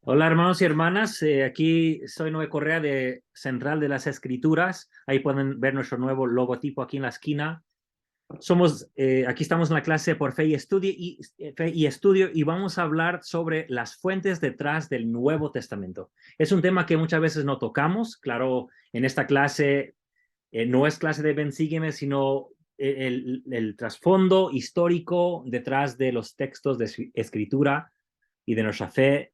Hola hermanos y hermanas, aquí soy Noé Correa de Central de las Escrituras. Ahí pueden ver nuestro nuevo logotipo aquí en la esquina. Aquí estamos en la clase por fe y estudio y vamos a hablar sobre las fuentes detrás del Nuevo Testamento. Es un tema que muchas veces no tocamos. Claro, en esta clase no es clase de Ven, sígueme, sino el trasfondo histórico detrás de los textos de escritura y de nuestra fe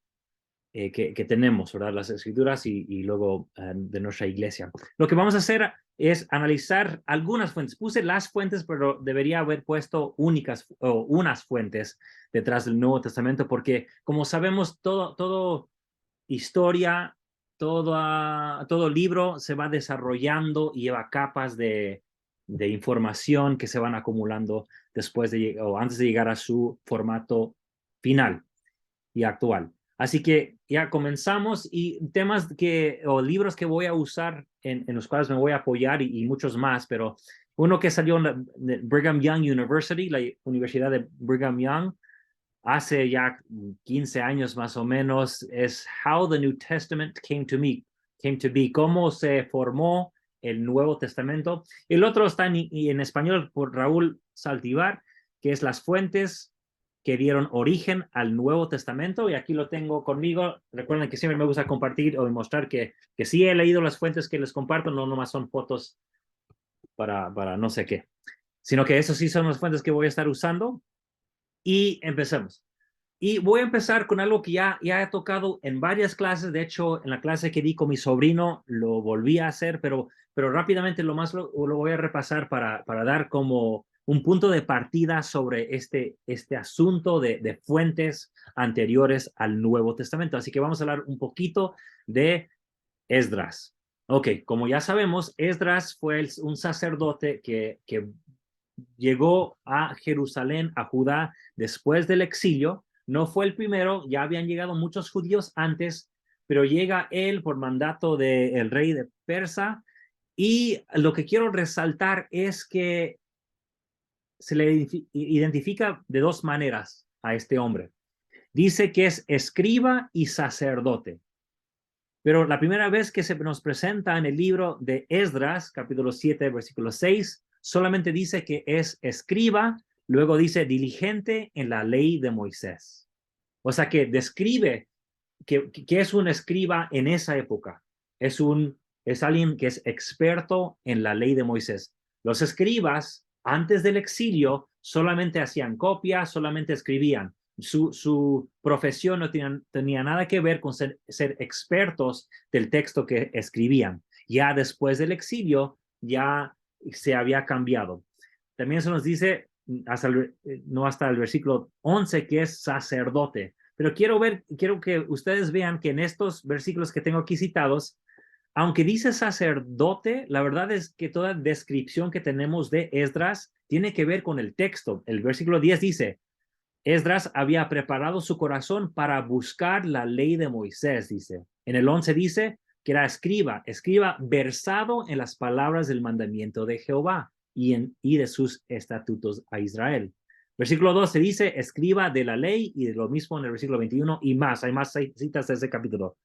que tenemos, ¿verdad? Las escrituras y luego de nuestra iglesia. Lo que vamos a hacer es analizar algunas fuentes. Puse las fuentes, pero debería haber puesto únicas o unas fuentes detrás del Nuevo Testamento, porque como sabemos, todo historia, todo libro se va desarrollando y lleva capas de información que se van acumulando después o antes de llegar a su formato final y actual. Así que ya comenzamos y o libros que voy a usar en los cuales me voy a apoyar y muchos más, pero uno que salió en de Brigham Young University, la Universidad de Brigham Young, hace ya 15 años más o menos, es How the New Testament came to be, cómo se formó el Nuevo Testamento. El otro está en español por Raúl Saltivar, que es Las fuentes que dieron origen al Nuevo Testamento, y aquí lo tengo conmigo. Recuerden que siempre me gusta compartir o demostrar que sí he leído las fuentes que les comparto, no nomás son fotos para no sé qué, sino que eso sí son las fuentes que voy a estar usando. Y empecemos. Y voy a empezar con algo que ya he tocado en varias clases. De hecho, en la clase que di con mi sobrino lo volví a hacer, pero rápidamente lo voy a repasar para dar como un punto de partida sobre este asunto de fuentes anteriores al Nuevo Testamento. Así que vamos a hablar un poquito de Esdras. Ok, como ya sabemos, Esdras fue un sacerdote que llegó a Jerusalén, a Judá, después del exilio. No fue el primero, ya habían llegado muchos judíos antes, pero llega él por mandato del rey de Persa. Y lo que quiero resaltar es que se le identifica de dos maneras a este hombre. Dice que es escriba y sacerdote. Pero la primera vez que se nos presenta en el libro de Esdras, capítulo 7, versículo 6, solamente dice que es escriba, luego dice diligente en la ley de Moisés. O sea que describe que es un escriba en esa época. Es alguien que es experto en la ley de Moisés. Los escribas, antes del exilio, solamente hacían copias, solamente escribían. Su profesión no tenía nada que ver con ser expertos del texto que escribían. Ya después del exilio, ya se había cambiado. También se nos dice, no hasta el versículo 11, que es sacerdote. Pero quiero que ustedes vean que en estos versículos que tengo aquí citados, aunque dice sacerdote, la verdad es que toda descripción que tenemos de Esdras tiene que ver con el texto. El versículo 10 dice, Esdras había preparado su corazón para buscar la ley de Moisés, dice. En el 11 dice que era escriba versado en las palabras del mandamiento de Jehová y de sus estatutos a Israel. Versículo 12 dice, escriba de la ley, y de lo mismo en el versículo 21 y más. Hay más citas de ese capítulo.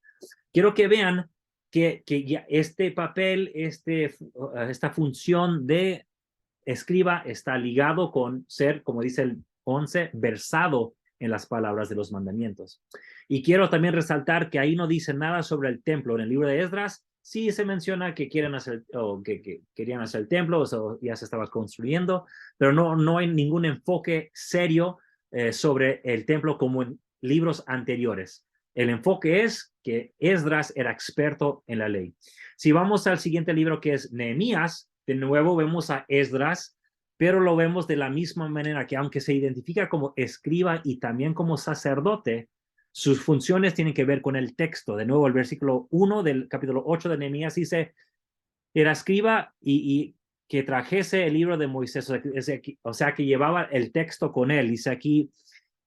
Quiero que vean que ya este papel, esta función de escriba está ligado con ser, como dice el 11, versado en las palabras de los mandamientos. Y quiero también resaltar que ahí no dice nada sobre el templo. En el libro de Esdras sí se menciona que quieren hacer o que querían hacer el templo, o ya se estaba construyendo, pero no hay ningún enfoque serio sobre el templo como en libros anteriores. El enfoque es que Esdras era experto en la ley. Si vamos al siguiente libro, que es Nehemías, de nuevo vemos a Esdras, pero lo vemos de la misma manera, que aunque se identifica como escriba y también como sacerdote, sus funciones tienen que ver con el texto. De nuevo, el versículo 1 del capítulo 8 de Nehemías dice, era escriba y que trajese el libro de Moisés, o sea que llevaba el texto con él. Dice aquí,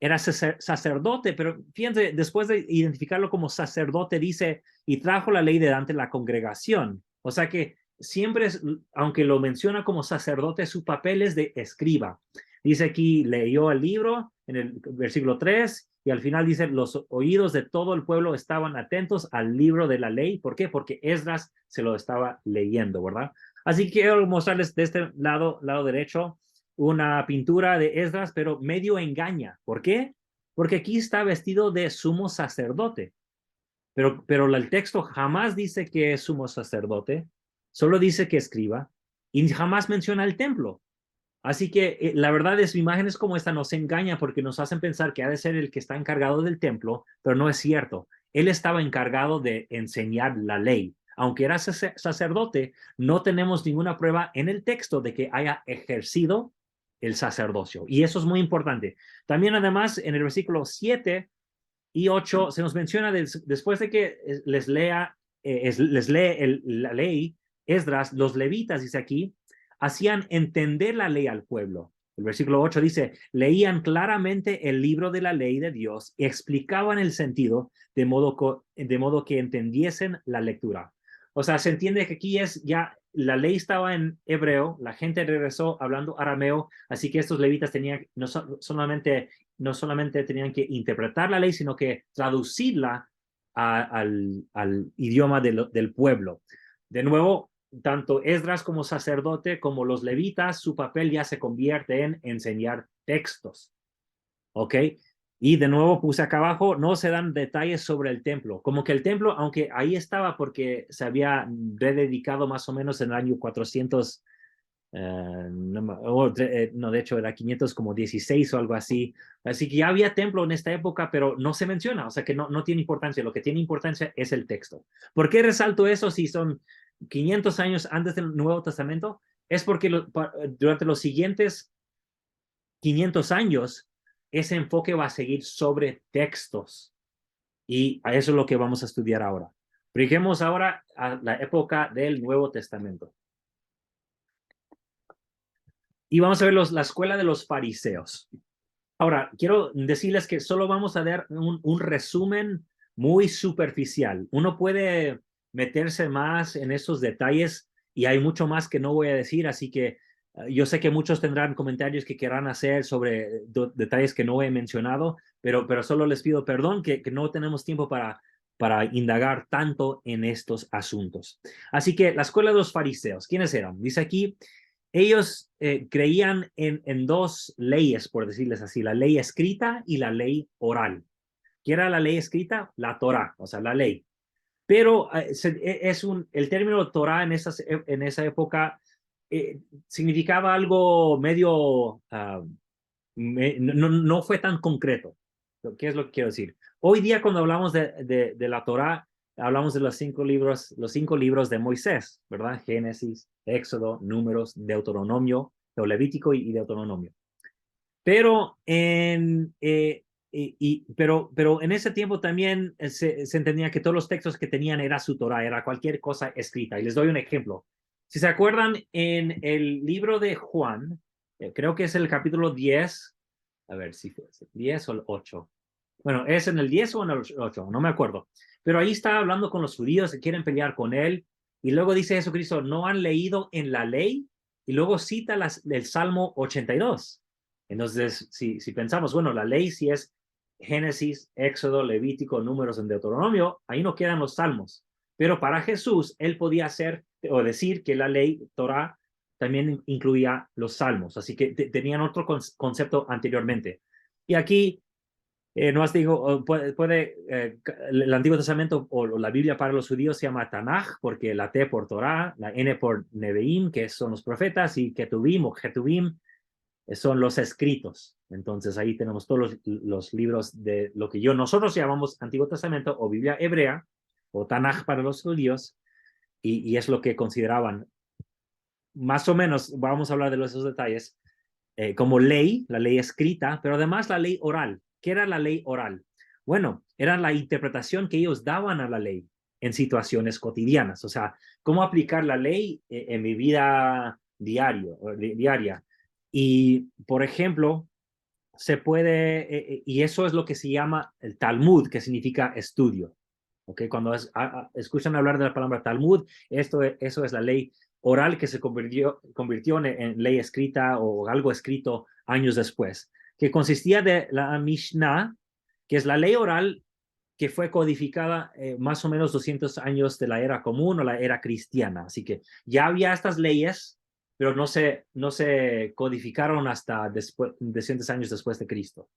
era sacerdote, pero fíjense, después de identificarlo como sacerdote, dice, y trajo la ley delante de la congregación. O sea que siempre, aunque lo menciona como sacerdote, su papel es de escriba. Dice aquí, leyó el libro en el versículo 3 y al final dice, los oídos de todo el pueblo estaban atentos al libro de la ley. ¿Por qué? Porque Esdras se lo estaba leyendo, ¿verdad? Así que quiero mostrarles de este lado derecho, una pintura de Esdras, pero medio engaña. ¿Por qué? Porque aquí está vestido de sumo sacerdote. Pero el texto jamás dice que es sumo sacerdote, solo dice que escriba y jamás menciona el templo. Así que la verdad es, imágenes como esta nos engaña porque nos hacen pensar que ha de ser el que está encargado del templo, pero no es cierto. Él estaba encargado de enseñar la ley. Aunque era sacerdote, no tenemos ninguna prueba en el texto de que haya ejercido el sacerdocio. Y eso es muy importante. También además en el versículo 7 y 8 se nos menciona después de que les lee la ley, Esdras, los levitas, dice aquí, hacían entender la ley al pueblo. El versículo 8 dice, leían claramente el libro de la ley de Dios y explicaban el sentido de modo que entendiesen la lectura. O sea, se entiende que aquí es ya, la ley estaba en hebreo, la gente regresó hablando arameo, así que estos levitas tenían no solamente tenían que interpretar la ley, sino que traducirla al idioma del pueblo. De nuevo, tanto Esdras como sacerdote como los levitas, su papel ya se convierte en enseñar textos. ¿Ok? Y de nuevo puse acá abajo, no se dan detalles sobre el templo. Como que el templo, aunque ahí estaba porque se había rededicado más o menos en el año 400, no, de hecho era 500 como 16 o algo así. Así que ya había templo en esta época, pero no se menciona, o sea que no tiene importancia. Lo que tiene importancia es el texto. ¿Por qué resalto eso si son 500 años antes del Nuevo Testamento? Es porque durante los siguientes 500 años, ese enfoque va a seguir sobre textos. Y a eso es lo que vamos a estudiar ahora. Brinquemos ahora a la época del Nuevo Testamento. Y vamos a ver la escuela de los fariseos. Ahora, quiero decirles que solo vamos a dar un resumen muy superficial. Uno puede meterse más en esos detalles y hay mucho más que no voy a decir, así que yo sé que muchos tendrán comentarios que querrán hacer sobre detalles que no he mencionado, pero solo les pido perdón que no tenemos tiempo para indagar tanto en estos asuntos. Así que la escuela de los fariseos, ¿quiénes eran? Dice aquí, ellos creían en dos leyes, por decirles así, la ley escrita y la ley oral. ¿Qué era la ley escrita? La Torá, o sea, la ley. Pero el término Torá en esa época significaba algo medio, no fue tan concreto. ¿Qué es lo que quiero decir? Hoy día cuando hablamos de la Torá, hablamos de los cinco libros de Moisés, ¿verdad? Génesis, Éxodo, Números, Deuteronomio, Levítico y Deuteronomio. Pero pero en ese tiempo también se entendía que todos los textos que tenían era su Torah, era cualquier cosa escrita. Y les doy un ejemplo. Si se acuerdan, en el libro de Juan, creo que es el capítulo 10, a ver si fue el 10 o el 8. Bueno, ¿es en el 10 o en el 8? No me acuerdo. Pero ahí está hablando con los judíos que quieren pelear con él. Y luego dice Jesucristo, ¿no han leído en la ley? Y luego cita el Salmo 82. Entonces, si pensamos, bueno, la ley sí es Génesis, Éxodo, Levítico, Números en Deuteronomio, ahí no quedan los salmos. Pero para Jesús, él podía hacer o decir que la ley Torah también incluía los salmos. Así que tenían otro concepto anteriormente. Y aquí no os digo, el Antiguo Testamento o la Biblia para los judíos se llama Tanaj, porque la T por Torah, la N por Nevi'im, que son los profetas, y Ketuvim o Getuvim son los escritos. Entonces ahí tenemos todos los libros de lo que nosotros llamamos Antiguo Testamento o Biblia hebrea, o Tanaj para los judíos, y es lo que consideraban. Más o menos, vamos a hablar de esos detalles, como ley, la ley escrita, pero además la ley oral. ¿Qué era la ley oral? Bueno, era la interpretación que ellos daban a la ley en situaciones cotidianas. O sea, cómo aplicar la ley en mi vida diaria. Y, por ejemplo, se puede, y eso es lo que se llama el Talmud, que significa estudio. ¿Okay? Cuando escuchan hablar de la palabra Talmud, eso es la ley oral que se convirtió en ley escrita o algo escrito años después, que consistía de la Mishnah, que es la ley oral que fue codificada más o menos 200 años de la era común o la era cristiana. Así que ya había estas leyes, pero no se codificaron hasta después, 200 años después de Cristo.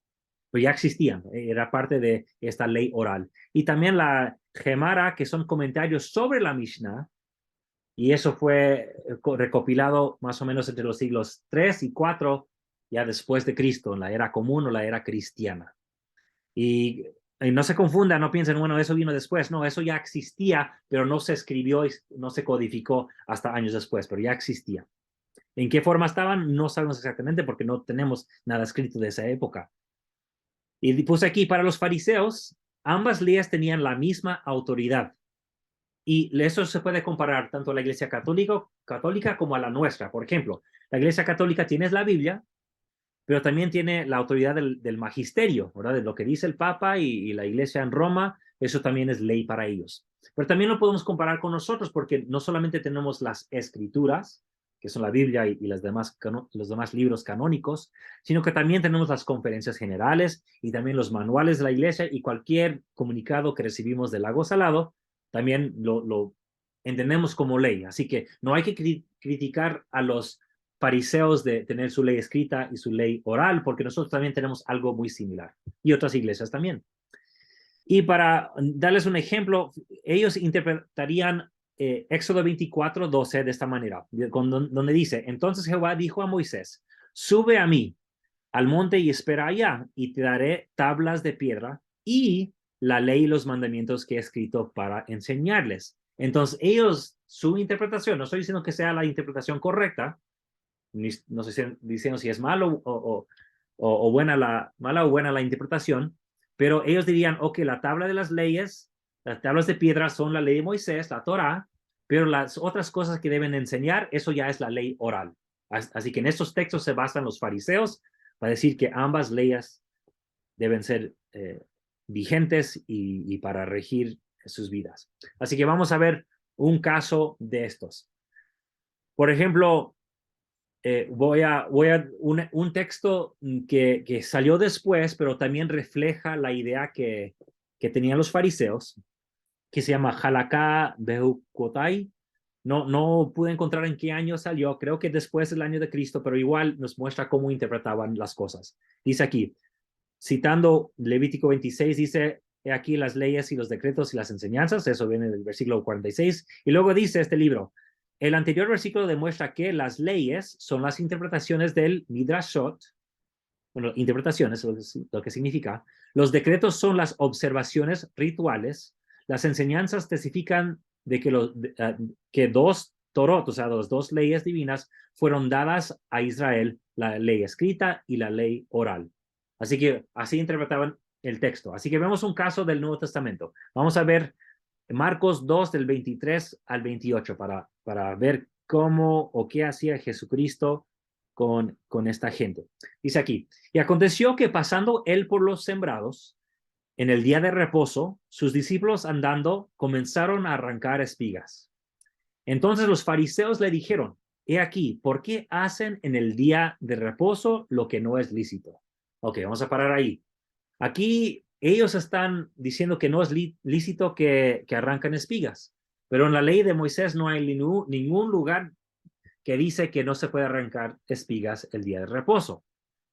Pero ya existían, era parte de esta ley oral. Y también la Gemara, que son comentarios sobre la Mishnah, y eso fue recopilado más o menos entre los siglos 3 y 4, ya después de Cristo, en la era común o la era cristiana. Y no se confunda, no piensen, bueno, eso vino después. No, eso ya existía, pero no se escribió y no se codificó hasta años después, pero ya existía. ¿En qué forma estaban? No sabemos exactamente porque no tenemos nada escrito de esa época. Y puse aquí, para los fariseos, ambas leyes tenían la misma autoridad. Y eso se puede comparar tanto a la Iglesia católica como a la nuestra. Por ejemplo, la Iglesia católica tiene la Biblia, pero también tiene la autoridad del magisterio, ¿verdad? De lo que dice el Papa y la Iglesia en Roma, eso también es ley para ellos. Pero también lo podemos comparar con nosotros porque no solamente tenemos las escrituras, que son la Biblia y los demás libros canónicos, sino que también tenemos las conferencias generales y también los manuales de la Iglesia y cualquier comunicado que recibimos del Lago Salado, también lo entendemos como ley. Así que no hay que criticar a los fariseos de tener su ley escrita y su ley oral, porque nosotros también tenemos algo muy similar, y otras iglesias también. Y para darles un ejemplo, ellos interpretarían Éxodo 24:12 de esta manera, donde dice, entonces Jehová dijo a Moisés, sube a mí al monte y espera allá, y te daré tablas de piedra y la ley y los mandamientos que he escrito para enseñarles. Entonces ellos, su interpretación, no estoy diciendo que sea la interpretación correcta, no sé diciendo si es malo o mala o buena la interpretación, pero ellos dirían, ok, la tabla de las leyes, las tablas de piedra son la ley de Moisés, la Torá, pero las otras cosas que deben enseñar, eso ya es la ley oral. Así que en estos textos se basan los fariseos para decir que ambas leyes deben ser vigentes y para regir sus vidas. Así que vamos a ver un caso de estos. Por ejemplo, voy a un texto que salió después, pero también refleja la idea que tenían los fariseos, que se llama Halakha Behukotai. No pude encontrar en qué año salió, creo que después del año de Cristo, pero igual nos muestra cómo interpretaban las cosas. Dice aquí, citando Levítico 26, dice, he aquí las leyes y los decretos y las enseñanzas, eso viene del versículo 46, y luego dice este libro, el anterior versículo demuestra que las leyes son las interpretaciones del Midrashot, bueno, interpretaciones, lo que significa, los decretos son las observaciones rituales, las enseñanzas testifican de que dos Torot, o sea, las dos leyes divinas, fueron dadas a Israel, la ley escrita y la ley oral. Así que así interpretaban el texto. Así que vemos un caso del Nuevo Testamento. Vamos a ver Marcos 2 del 23 al 28 para ver cómo o qué hacía Jesucristo con esta gente. Dice aquí, y aconteció que pasando él por los sembrados, en el día de reposo, sus discípulos andando comenzaron a arrancar espigas. Entonces los fariseos le dijeron, he aquí, ¿por qué hacen en el día de reposo lo que no es lícito? Ok, vamos a parar ahí. Aquí ellos están diciendo que no es lícito que arrancan espigas, pero en la ley de Moisés no hay ningún lugar que dice que no se puede arrancar espigas el día de reposo.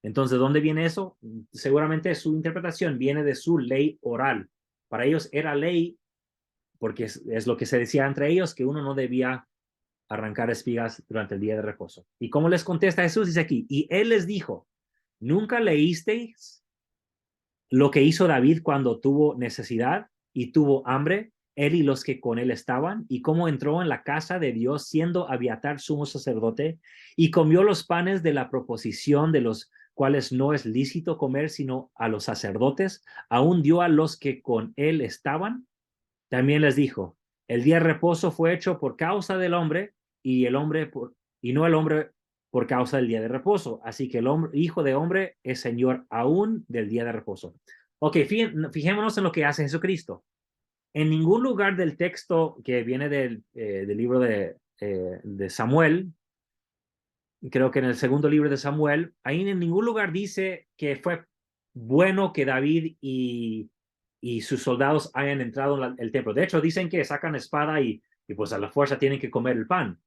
Entonces, ¿dónde viene eso? Seguramente su interpretación viene de su ley oral. Para ellos era ley porque es lo que se decía entre ellos, que uno no debía arrancar espigas durante el día de reposo. ¿Y cómo les contesta Jesús? Dice aquí, y él les dijo, ¿nunca leísteis lo que hizo David cuando tuvo necesidad y tuvo hambre, él y los que con él estaban, y cómo entró en la casa de Dios siendo Abiatar sumo sacerdote, y comió los panes de la proposición de los cuales no es lícito comer sino a los sacerdotes, aún dio a los que con él estaban? También les dijo, el día de reposo fue hecho por causa del hombre, y no el hombre por causa del día de reposo. Así que el hijo de hombre es señor aún del día de reposo. Ok, fijémonos en lo que hace Jesucristo. En ningún lugar del texto que viene del libro de Samuel, creo que en el segundo libro de Samuel, ahí en ningún lugar dice que fue bueno que David y sus soldados hayan entrado en el templo. De hecho, dicen que sacan espada y pues a la fuerza tienen que comer el pan.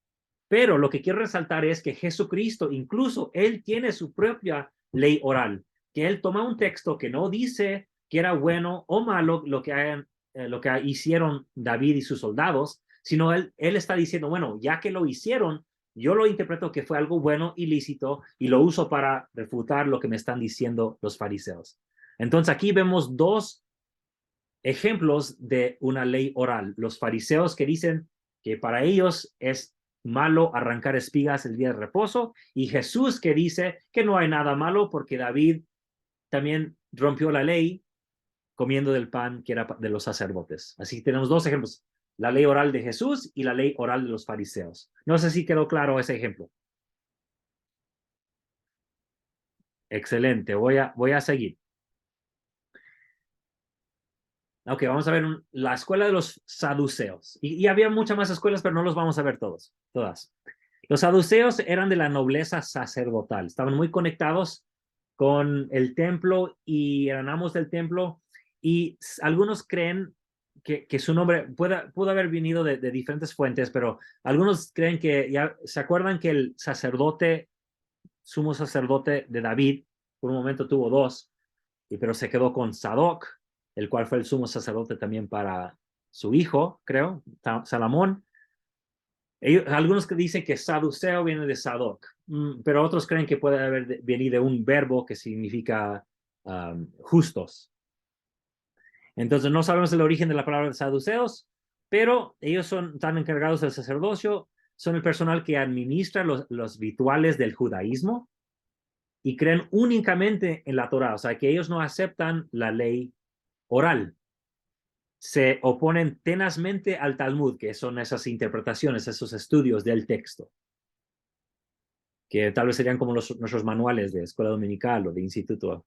Pero lo que quiero resaltar es que Jesucristo, incluso él tiene su propia ley oral, que él toma un texto que no dice que era bueno o malo lo que hicieron David y sus soldados, sino él está diciendo, bueno, ya que lo hicieron, yo lo interpreto que fue algo bueno y lícito y lo uso para refutar lo que me están diciendo los fariseos. Entonces aquí vemos dos ejemplos de una ley oral. Los fariseos que dicen que para ellos es malo arrancar espigas el día de reposo, y Jesús que dice que no hay nada malo porque David también rompió la ley comiendo del pan que era de los sacerdotes. Así que tenemos dos ejemplos, la ley oral de Jesús y la ley oral de los fariseos. No sé si quedó claro ese ejemplo. Excelente, voy a seguir. Ok, vamos a ver la escuela de los saduceos. Y había muchas más escuelas, pero no los vamos a ver todas. Los saduceos eran de la nobleza sacerdotal, estaban muy conectados con el templo y eran amos del templo, y algunos creen que su nombre pudo haber venido de diferentes fuentes, pero algunos creen que, ya se acuerdan que el sacerdote, sumo sacerdote de David, por un momento tuvo dos, pero se quedó con Sadoc, el cual fue el sumo sacerdote también para su hijo, creo, Salomón. Algunos que dicen que saduceo viene de Sadoc, pero otros creen que puede haber venido de un verbo que significa justos. Entonces no sabemos el origen de la palabra de saduceos, pero ellos están encargados del sacerdocio, son el personal que administra los rituales del judaísmo y creen únicamente en la Torá, o sea que ellos no aceptan la ley oral. Se oponen tenazmente al Talmud, que son esas interpretaciones, esos estudios del texto, que tal vez serían como nuestros manuales de escuela dominical o de instituto.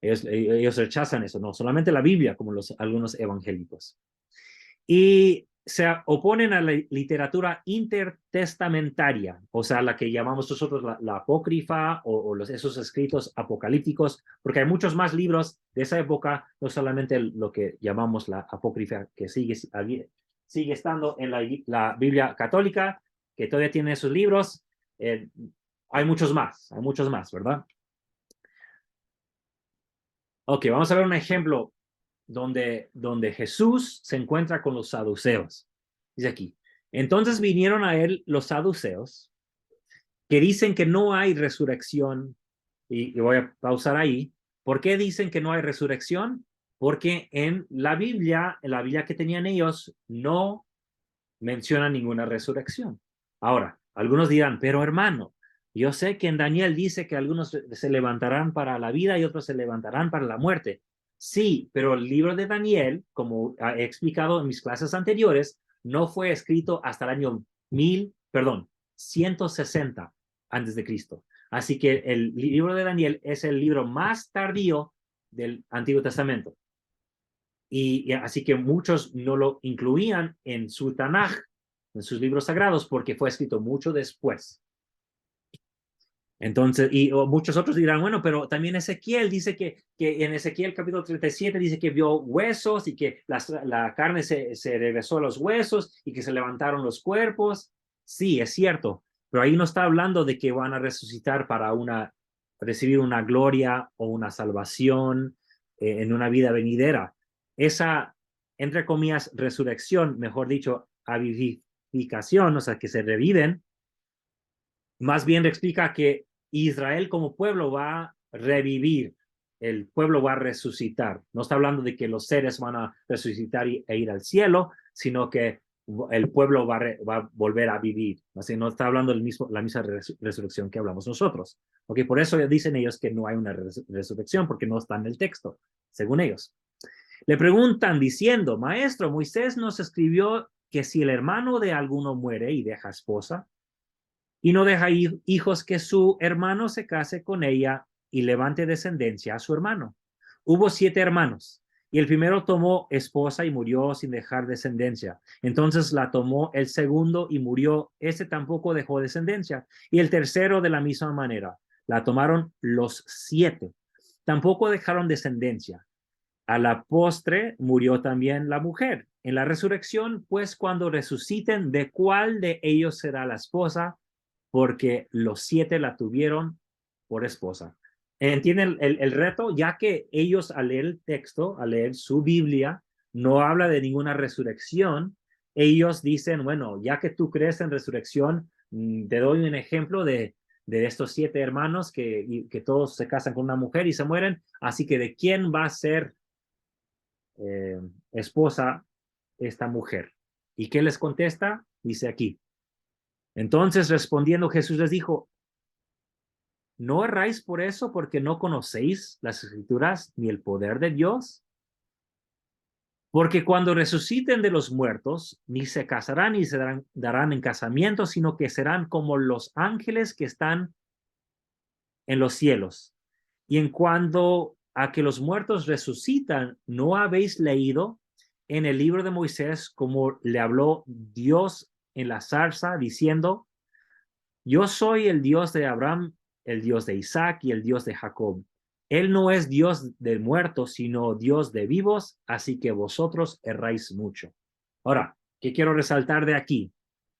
Ellos rechazan eso, no solamente la Biblia, como algunos evangélicos. Y se oponen a la literatura intertestamentaria, o sea, la que llamamos nosotros la apócrifa o esos escritos apocalípticos, porque hay muchos más libros de esa época, no solamente lo que llamamos la apócrifa, que sigue estando en la Biblia católica, que todavía tiene esos libros. Hay muchos más, ¿verdad? Ok, vamos a ver un ejemplo donde Jesús se encuentra con los saduceos. Dice aquí, entonces vinieron a él los saduceos, que dicen que no hay resurrección, y voy a pausar ahí. ¿Por qué dicen que no hay resurrección? Porque en la Biblia que tenían ellos, no menciona ninguna resurrección. Ahora, algunos dirán, pero hermano, yo sé que en Daniel dice que algunos se levantarán para la vida y otros se levantarán para la muerte. Sí, pero el libro de Daniel, como he explicado en mis clases anteriores, no fue escrito hasta el año 160 antes de Cristo. Así que el libro de Daniel es el libro más tardío del Antiguo Testamento. Y así que muchos no lo incluían en su Tanaj, en sus libros sagrados, porque fue escrito mucho después. Entonces, muchos otros dirán, bueno, pero también Ezequiel dice que en Ezequiel capítulo 37 dice que vio huesos y que la carne se regresó a los huesos y que se levantaron los cuerpos. Sí, es cierto, pero ahí no está hablando de que van a resucitar para recibir una gloria o una salvación en una vida venidera. Esa, entre comillas, resurrección, mejor dicho, avivificación, o sea, que se reviven, más bien explica que Israel como pueblo va a revivir, el pueblo va a resucitar. No está hablando de que los seres van a resucitar e ir al cielo, sino que el pueblo va a volver a vivir. Así no está hablando la misma resurrección que hablamos nosotros. Okay, por eso dicen ellos que no hay una resurrección, porque no está en el texto, según ellos. Le preguntan diciendo, maestro, Moisés nos escribió que si el hermano de alguno muere y deja esposa, y no deja hijos, que su hermano se case con ella y levante descendencia a su hermano. Hubo 7 hermanos, y el primero tomó esposa y murió sin dejar descendencia. Entonces la tomó el segundo y murió. Ese tampoco dejó descendencia. Y el tercero de la misma manera. La tomaron los 7. tampoco dejaron descendencia. A la postre murió también la mujer. En la resurrección, pues cuando resuciten, ¿de cuál de ellos será la esposa? Porque los 7 la tuvieron por esposa. ¿Entienden el reto? Ya que ellos al leer el texto, al leer su Biblia, no habla de ninguna resurrección, ellos dicen, bueno, ya que tú crees en resurrección, te doy un ejemplo de estos 7 hermanos que todos se casan con una mujer y se mueren, así que ¿de quién va a ser esposa esta mujer? ¿Y qué les contesta? Dice aquí. Entonces respondiendo Jesús les dijo, ¿no erráis por eso porque no conocéis las escrituras ni el poder de Dios? Porque cuando resuciten de los muertos, ni se casarán ni se darán en casamiento, sino que serán como los ángeles que están en los cielos. Y en cuanto a que los muertos resucitan, ¿no habéis leído en el libro de Moisés como le habló Dios en la zarza diciendo, yo soy el Dios de Abraham, el Dios de Isaac y el Dios de Jacob? Él no es Dios de muertos, sino Dios de vivos, así que vosotros erráis mucho. Ahora, ¿qué quiero resaltar de aquí?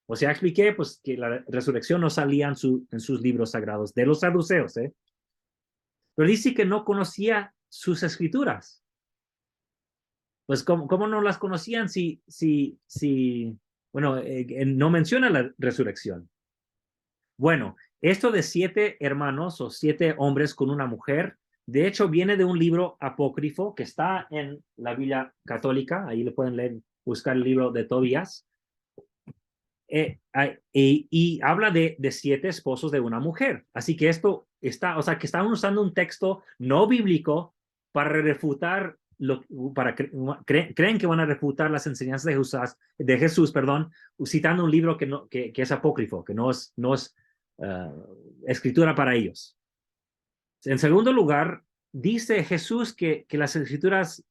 O sea, expliqué pues que la resurrección no salía en sus libros sagrados de los saduceos, ¿eh? Pero dice que no conocía sus escrituras. Pues, ¿cómo no las conocían bueno, no menciona la resurrección? Bueno, esto de 7 hermanos o 7 hombres con una mujer, de hecho viene de un libro apócrifo que está en la Biblia católica, ahí le pueden leer, buscar el libro de Tobías, y habla de 7 esposos de una mujer. Así que esto está, o sea, que están usando un texto no bíblico para refutar, creen que van a refutar las enseñanzas de Jesús, perdón, citando un libro que es apócrifo, que no es escritura para ellos. En segundo lugar, dice Jesús que las escrituras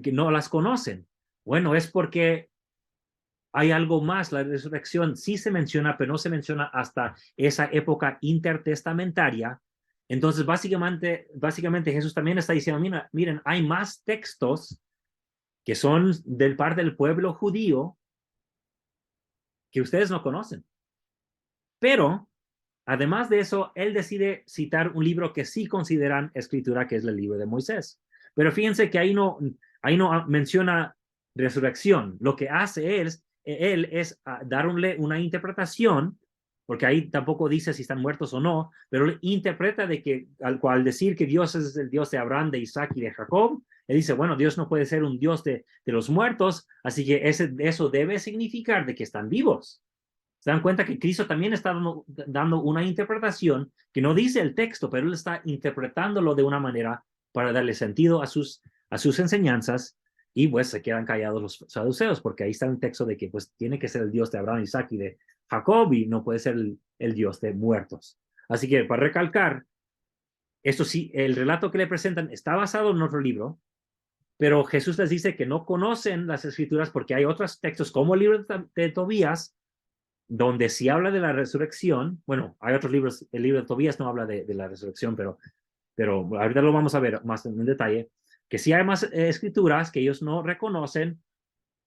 que no las conocen. Bueno, es porque hay algo más. La resurrección sí se menciona, pero no se menciona hasta esa época intertestamentaria. Entonces, básicamente Jesús también está diciendo, miren, hay más textos que son del parte del pueblo judío que ustedes no conocen. Pero, además de eso, él decide citar un libro que sí consideran escritura, que es el libro de Moisés. Pero fíjense que ahí no menciona resurrección. Lo que hace él es darle una interpretación, porque ahí tampoco dice si están muertos o no, pero él interpreta de que al decir que Dios es el Dios de Abraham, de Isaac y de Jacob, él dice, bueno, Dios no puede ser un Dios de los muertos, así que eso debe significar de que están vivos. Se dan cuenta que Cristo también está dando una interpretación que no dice el texto, pero él está interpretándolo de una manera para darle sentido a sus enseñanzas, y pues se quedan callados los saduceos, porque ahí está un texto de que pues tiene que ser el Dios de Abraham, Isaac y de Jacob, y no puede ser el Dios de muertos. Así que para recalcar, esto sí, el relato que le presentan está basado en otro libro, pero Jesús les dice que no conocen las escrituras porque hay otros textos como el libro de Tobías, donde sí habla de la resurrección. Bueno, hay otros libros, el libro de Tobías no habla de la resurrección, pero ahorita lo vamos a ver más en detalle, que sí hay más escrituras que ellos no reconocen,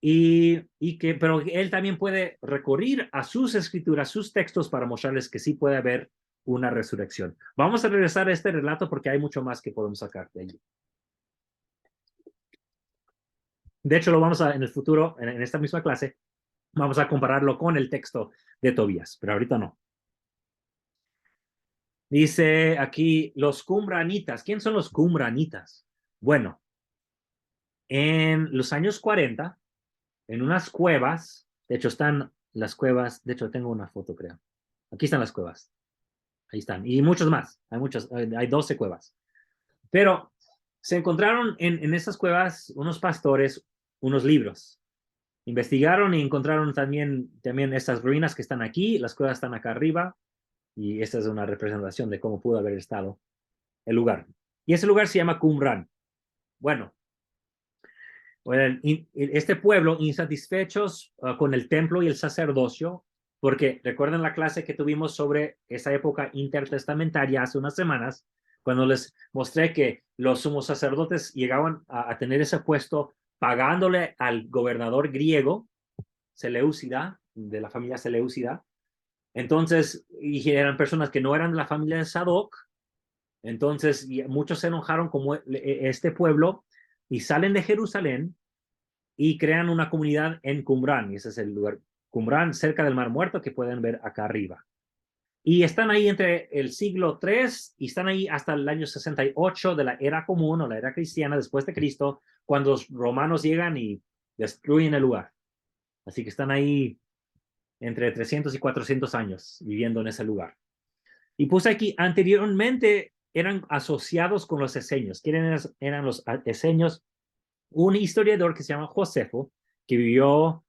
pero él también puede recurrir a sus escrituras, sus textos, para mostrarles que sí puede haber una resurrección. Vamos a regresar a este relato porque hay mucho más que podemos sacar de allí. De hecho, lo vamos a, en el futuro, en esta misma clase, vamos a compararlo con el texto de Tobías, pero ahorita no. Dice aquí los cumbranitas. ¿Quién son los cumbranitas? Bueno, en los años 40, en unas cuevas, de hecho están las cuevas, de hecho tengo una foto, creo. Aquí están las cuevas. Ahí están. Y muchos más. Hay 12 cuevas. Pero se encontraron en esas cuevas unos pastores, unos libros. Investigaron y encontraron también estas ruinas que están aquí. Las cuevas están acá arriba. Y esta es una representación de cómo pudo haber estado el lugar. Y ese lugar se llama Qumran. Bueno, este pueblo, insatisfechos con el templo y el sacerdocio, porque recuerden la clase que tuvimos sobre esa época intertestamentaria hace unas semanas, Cuando les mostré que los sumos sacerdotes llegaban a tener ese puesto pagándole al gobernador griego, Seleucida, de la familia Seleucida. Entonces, y eran personas que no eran de la familia de Sadoc. Entonces, muchos se enojaron como este pueblo y salen de Jerusalén y crean una comunidad en Qumrán. Y ese es el lugar, Qumrán, cerca del Mar Muerto, que pueden ver acá arriba. Y están ahí entre el siglo III y están ahí hasta el año 68 de la era común o la era cristiana después de Cristo, cuando los romanos llegan y destruyen el lugar. Así que están ahí entre 300 y 400 años viviendo en ese lugar. Y puse aquí, anteriormente eran asociados con los esenios. ¿Quiénes eran los esenios? Un historiador que se llama Josefo, que vivió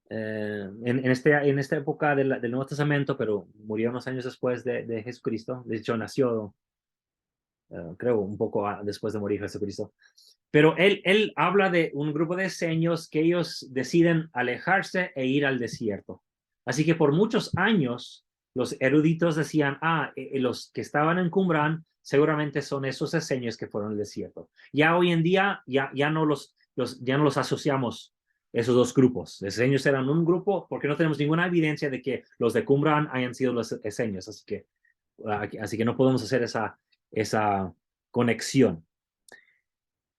en esta época del Nuevo Testamento, pero murió unos años después de Jesucristo. De hecho, nació, creo, un poco después de morir Jesucristo. Pero él habla de un grupo de esenios que ellos deciden alejarse e ir al desierto. Así que por muchos años los eruditos decían, los que estaban en Qumrán seguramente son esos esenios que fueron al desierto. Ya hoy en día ya no los asociamos esos dos grupos. Los esenios eran un grupo porque no tenemos ninguna evidencia de que los de Qumrán hayan sido los esenios. Así que no podemos hacer esa conexión.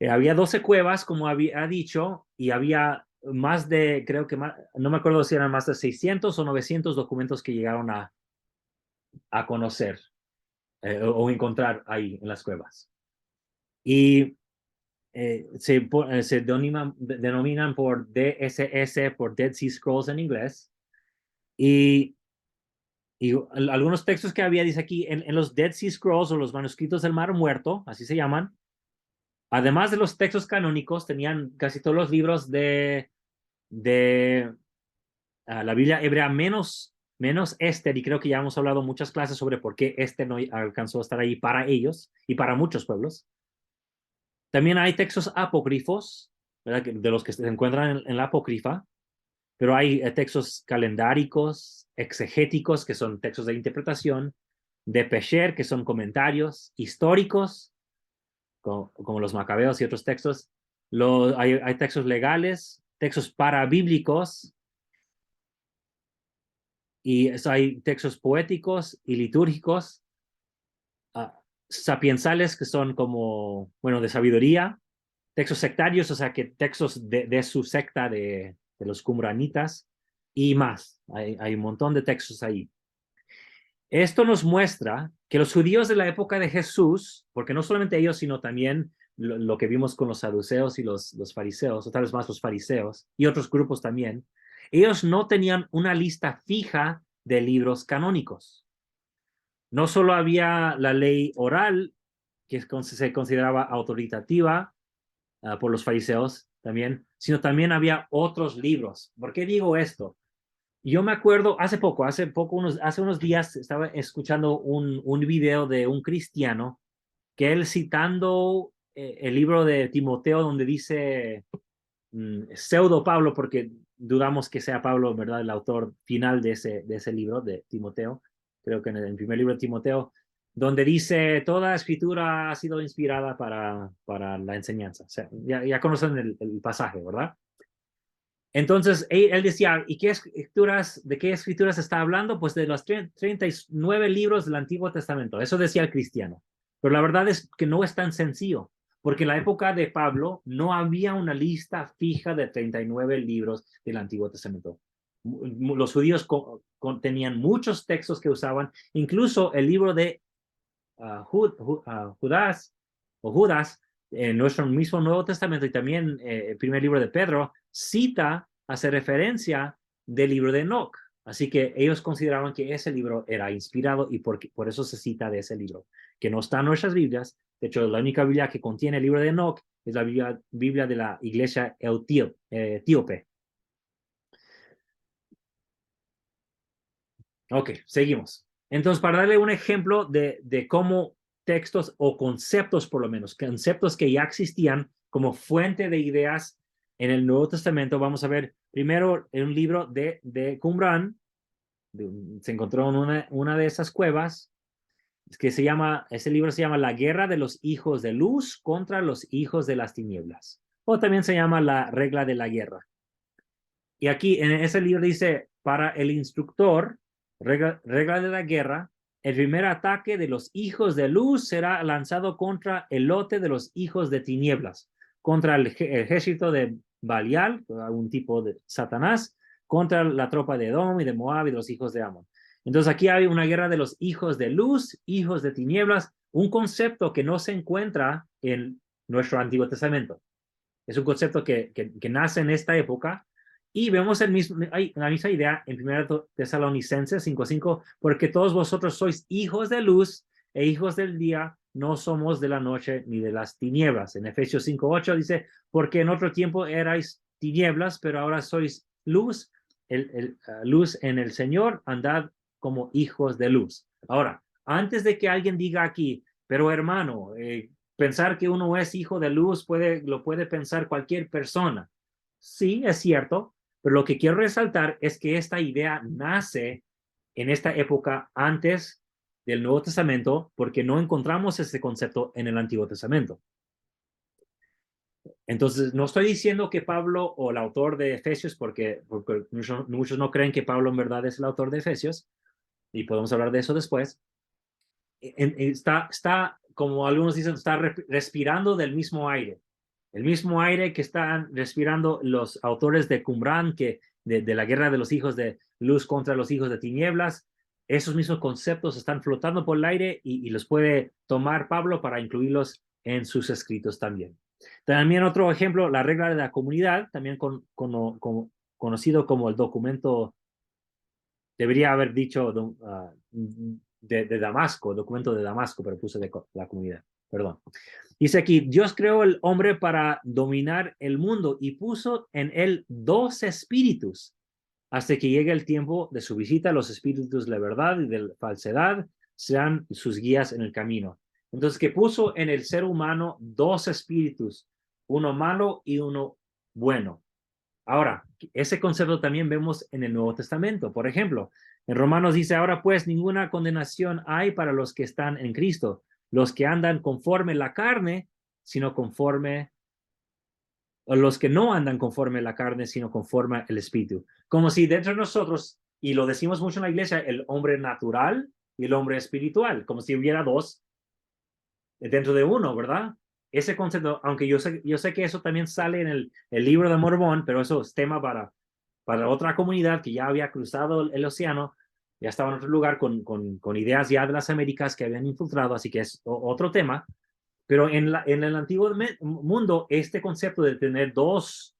Había 12 cuevas, como había dicho, y había más de, creo que más, no me acuerdo si eran más de 600 o 900 documentos que llegaron a conocer o encontrar ahí en las cuevas. Y se denominan por DSS, por Dead Sea Scrolls en inglés. Y algunos textos que había, dice aquí, en los Dead Sea Scrolls o los manuscritos del Mar Muerto, así se llaman, además de los textos canónicos, tenían casi todos los libros de la Biblia hebrea menos Esther, y creo que ya hemos hablado muchas clases sobre por qué Esther no alcanzó a estar ahí para ellos y para muchos pueblos. También hay textos apócrifos, ¿verdad? De los que se encuentran en la apócrifa, pero hay textos calendáricos, exegéticos, que son textos de interpretación, de Pesher, que son comentarios históricos, como los macabeos y otros textos. Hay textos legales, textos parabíblicos, y hay textos poéticos y litúrgicos, sapiensales, que son como, bueno, de sabiduría, textos sectarios, o sea, que textos de su secta de los qumranitas, y más. Hay un montón de textos ahí. Esto nos muestra que los judíos de la época de Jesús, porque no solamente ellos, sino también lo que vimos con los saduceos y los fariseos, o tal vez más los fariseos, y otros grupos también, ellos no tenían una lista fija de libros canónicos. No solo había la ley oral, que se consideraba autoritativa por los fariseos también, sino también había otros libros. ¿Por qué digo esto? Yo me acuerdo, hace unos días estaba escuchando un video de un cristiano que él citando el libro de Timoteo, donde dice pseudo Pablo, porque dudamos que sea Pablo, ¿verdad? El autor final de ese libro de Timoteo, creo que en el primer libro de Timoteo, donde dice toda escritura ha sido inspirada para la enseñanza. O sea, ya conocen el pasaje, ¿verdad? Entonces, él decía, ¿y de qué escrituras está hablando? Pues de los 39 libros del Antiguo Testamento. Eso decía el cristiano. Pero la verdad es que no es tan sencillo, porque en la época de Pablo no había una lista fija de 39 libros del Antiguo Testamento. Los judíos tenían muchos textos que usaban, incluso el libro de Judas, en nuestro mismo Nuevo Testamento, y también el primer libro de Pedro, hace referencia del libro de Enoch. Así que ellos consideraban que ese libro era inspirado y por eso se cita de ese libro, que no está en nuestras Biblias. De hecho, la única Biblia que contiene el libro de Enoch es la Biblia de la iglesia etíope. Ok, seguimos. Entonces, para darle un ejemplo de cómo textos o conceptos, por lo menos, conceptos que ya existían como fuente de ideas en el Nuevo Testamento, vamos a ver primero en un libro de Qumran, se encontró en una de esas cuevas, ese libro se llama La guerra de los hijos de luz contra los hijos de las tinieblas. O también se llama La regla de la guerra. Y aquí en ese libro dice, para el instructor, regla de la guerra, el primer ataque de los hijos de luz será lanzado contra el lote de los hijos de tinieblas, contra el ejército de Balial, algún tipo de Satanás, contra la tropa de Edom y de Moab y de los hijos de Amón. Entonces aquí hay una guerra de los hijos de luz, hijos de tinieblas, un concepto que no se encuentra en nuestro Antiguo Testamento. Es un concepto que nace en esta época y vemos la misma idea en 1 Tesalonicenses 5:5, porque todos vosotros sois hijos de luz e hijos del día, no somos de la noche ni de las tinieblas. En Efesios 5:8 dice, porque en otro tiempo erais tinieblas, pero ahora sois luz, luz en el Señor, andad como hijos de luz. Ahora, antes de que alguien diga aquí, pero hermano, pensar que uno es hijo de luz lo puede pensar cualquier persona. Sí, es cierto, pero lo que quiero resaltar es que esta idea nace en esta época antes del Nuevo Testamento, porque no encontramos ese concepto en el Antiguo Testamento. Entonces, no estoy diciendo que Pablo o el autor de Efesios, porque muchos no creen que Pablo en verdad es el autor de Efesios, y podemos hablar de eso después. Está, como algunos dicen, está respirando del mismo aire. El mismo aire que están respirando los autores de Qumran, de la guerra de los hijos de luz contra los hijos de tinieblas, esos mismos conceptos están flotando por el aire y los puede tomar Pablo para incluirlos en sus escritos también. También otro ejemplo, la regla de la comunidad, también conocido como el documento, debería haber dicho de Damasco, documento de Damasco, pero puse de la comunidad, perdón. Dice aquí, Dios creó el hombre para dominar el mundo y puso en él 2 espíritus, hasta que llegue el tiempo de su visita. Los espíritus de la verdad y de la falsedad sean sus guías en el camino. Entonces, que puso en el ser humano 2 espíritus, uno malo y uno bueno. Ahora, ese concepto también vemos en el Nuevo Testamento. Por ejemplo, en Romanos dice, ahora pues ninguna condenación hay para los que están en Cristo, los que andan conforme la carne, sino conforme, o los que no andan conforme la carne, sino conforme el Espíritu. Como si dentro de nosotros, y lo decimos mucho en la iglesia, el hombre natural y el hombre espiritual, como si hubiera 2 dentro de uno, ¿verdad? Ese concepto, aunque yo sé que eso también sale en el libro de Mormón, pero eso es tema para otra comunidad que ya había cruzado el océano, ya estaba en otro lugar con ideas ya de las Américas que habían infiltrado, así que es otro tema. Pero en el antiguo mundo, este concepto de tener dos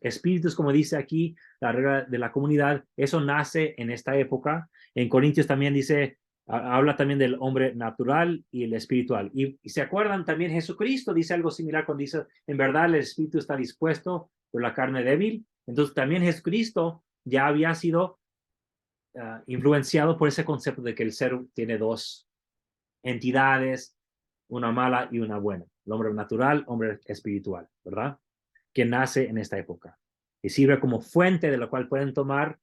espíritus, como dice aquí la regla de la comunidad, eso nace en esta época. En Corintios también dice, habla también del hombre natural y el espiritual. Y se acuerdan también, Jesucristo dice algo similar cuando dice, en verdad el espíritu está dispuesto, pero la carne débil. Entonces también Jesucristo ya había sido influenciado por ese concepto de que el ser tiene 2 entidades, una mala y una buena. El hombre natural, hombre espiritual, ¿verdad? Que nace en esta época. Y sirve como fuente de la cual pueden tomar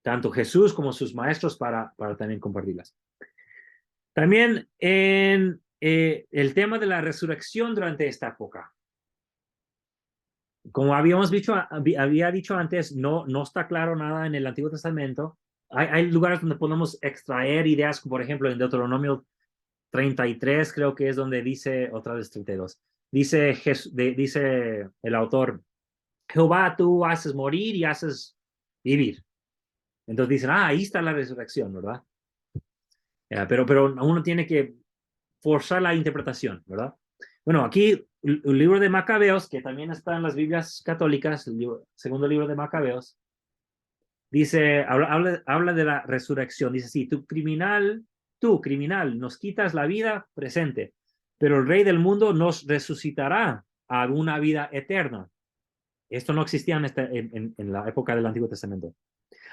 tanto Jesús como sus maestros para también compartirlas. También en el tema de la resurrección durante esta época. Como había dicho antes, no está claro nada en el Antiguo Testamento. Hay lugares donde podemos extraer ideas, como por ejemplo en Deuteronomio 33, creo que es donde dice, otra vez 32, dice el autor, Jehová, tú haces morir y haces vivir. Entonces dicen, ahí está la resurrección, ¿verdad? Pero uno tiene que forzar la interpretación, ¿verdad? Bueno, aquí el libro de Macabeos, que también está en las Biblias católicas, segundo libro de Macabeos, dice, habla de la resurrección. Dice, sí, tú criminal, nos quitas la vida presente, pero el Rey del mundo nos resucitará a una vida eterna. Esto no existía en la época del Antiguo Testamento.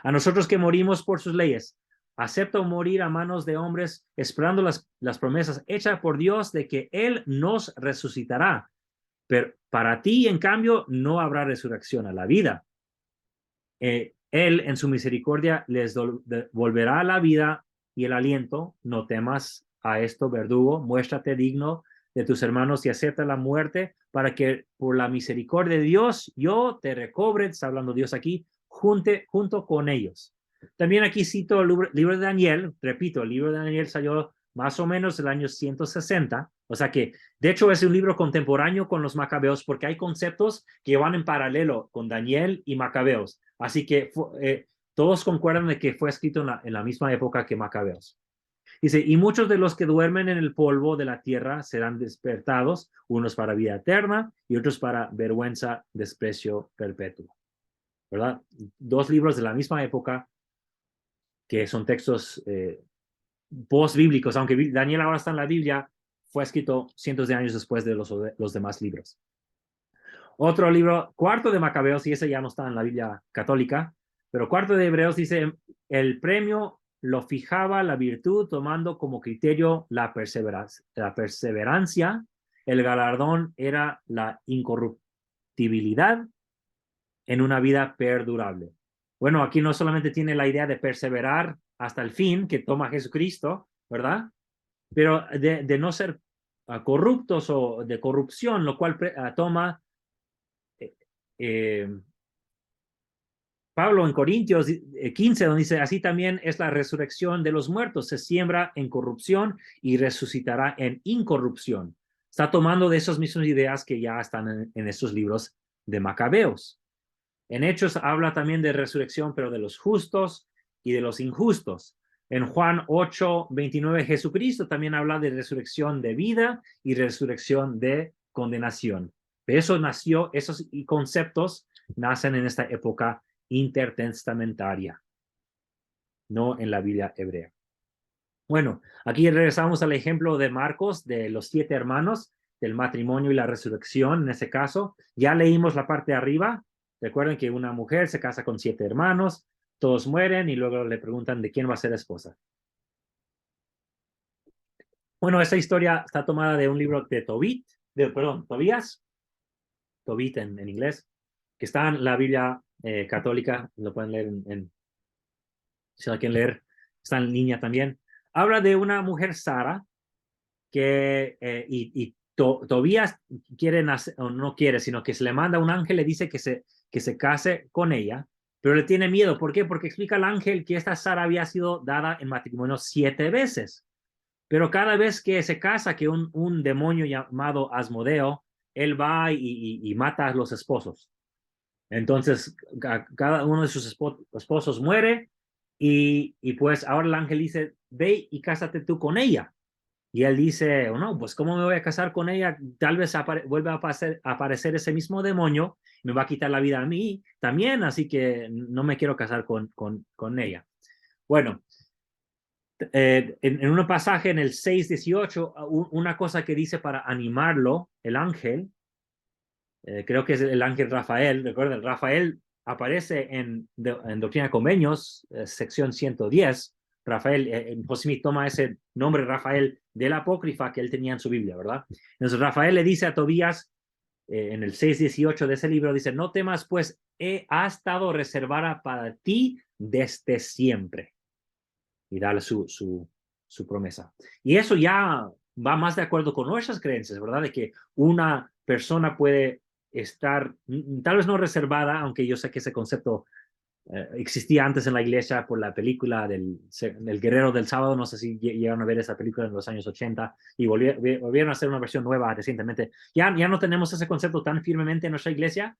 A nosotros que morimos por sus leyes, acepto morir a manos de hombres, esperando las promesas hechas por Dios de que Él nos resucitará. Pero para ti, en cambio, no habrá resurrección a la vida. Él, en su misericordia, les volverá a la vida y el aliento. No temas a esto, verdugo. Muéstrate digno de tus hermanos y acepta la muerte para que por la misericordia de Dios yo te recobre, está hablando Dios aquí, junto con ellos. También aquí cito el libro de Daniel, repito, el libro de Daniel salió más o menos el año 160, o sea que de hecho es un libro contemporáneo con los macabeos porque hay conceptos que van en paralelo con Daniel y macabeos, así que todos concuerdan de que fue escrito en la misma época que macabeos. Dice, y muchos de los que duermen en el polvo de la tierra serán despertados, unos para vida eterna y otros para vergüenza, desprecio perpetuo. ¿Verdad? Dos libros de la misma época que son textos post-bíblicos, aunque Daniel ahora está en la Biblia, fue escrito cientos de años después de los demás libros. Otro libro, Cuarto de Macabeos, y ese ya no está en la Biblia católica, pero Cuarto de Hebreos dice, el premio lo fijaba la virtud tomando como criterio la perseverancia, el galardón era la incorruptibilidad en una vida perdurable. Bueno, aquí no solamente tiene la idea de perseverar hasta el fin que toma Jesucristo, ¿verdad? Pero de no ser corruptos o de corrupción, lo cual toma Pablo en Corintios 15, donde dice, así también es la resurrección de los muertos, se siembra en corrupción y resucitará en incorrupción. Está tomando de esas mismas ideas que ya están en estos libros de Macabeos. En Hechos habla también de resurrección, pero de los justos y de los injustos. En Juan 8, 29, Jesucristo también habla de resurrección de vida y resurrección de condenación. Eso nació, esos conceptos nacen en esta época intertestamentaria, no en la Biblia hebrea. Bueno, aquí regresamos al ejemplo de Marcos, de los 7 hermanos, del matrimonio y la resurrección, en ese caso. Ya leímos la parte de arriba. Recuerden que una mujer se casa con 7 hermanos, todos mueren y luego le preguntan de quién va a ser esposa. Bueno, esta historia está tomada de un libro de Tobías, Tobit en inglés, que está en la Biblia católica, lo pueden leer si la quieren leer, está en línea también. Habla de una mujer, Sara, que Tobías quiere nacer, o no quiere, sino que se le manda un ángel, le dice que se case con ella, pero le tiene miedo. ¿Por qué? Porque explica el ángel que esta Sara había sido dada en matrimonio 7 veces. Pero cada vez que se casa, que un demonio llamado Asmodeo, él va y mata a los esposos. Entonces, cada uno de sus esposos muere y pues ahora el ángel dice, ve y cásate tú con ella. Y él dice, oh, no, pues ¿cómo me voy a casar con ella? Tal vez vuelva a aparecer ese mismo demonio, me va a quitar la vida a mí también, así que no me quiero casar con ella. Bueno, en un pasaje en el 6:18, una cosa que dice para animarlo, el ángel, creo que es el ángel Rafael, recuerden, Rafael aparece en Doctrina y Convenios, sección 110. Rafael, José Smith toma ese nombre Rafael de la apócrifa que él tenía en su Biblia, ¿verdad? Entonces Rafael le dice a Tobías, en el 6:18 de ese libro, dice, no temas, pues ha estado reservada para ti desde siempre. Y dale su promesa. Y eso ya va más de acuerdo con nuestras creencias, ¿verdad? De que una persona puede estar, tal vez no reservada, aunque yo sé que ese concepto existía antes en la iglesia por la película del Guerrero del Sábado, no sé si llegaron a ver esa película en los años 80 y volvieron a hacer una versión nueva recientemente. Ya no tenemos ese concepto tan firmemente en nuestra iglesia,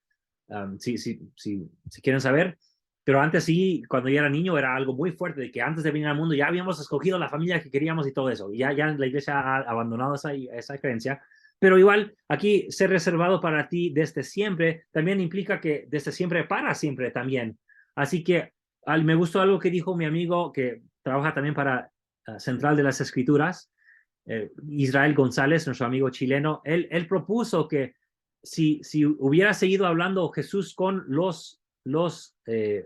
si quieren saber, pero antes sí, cuando yo era niño era algo muy fuerte, de que antes de venir al mundo ya habíamos escogido la familia que queríamos y todo eso, ya la iglesia ha abandonado esa creencia. Pero igual, aquí ser reservado para ti desde siempre también implica que desde siempre para siempre también. Así que me gustó algo que dijo mi amigo que trabaja también para Central de las Escrituras, Israel González, nuestro amigo chileno. Él propuso que si hubiera seguido hablando Jesús con los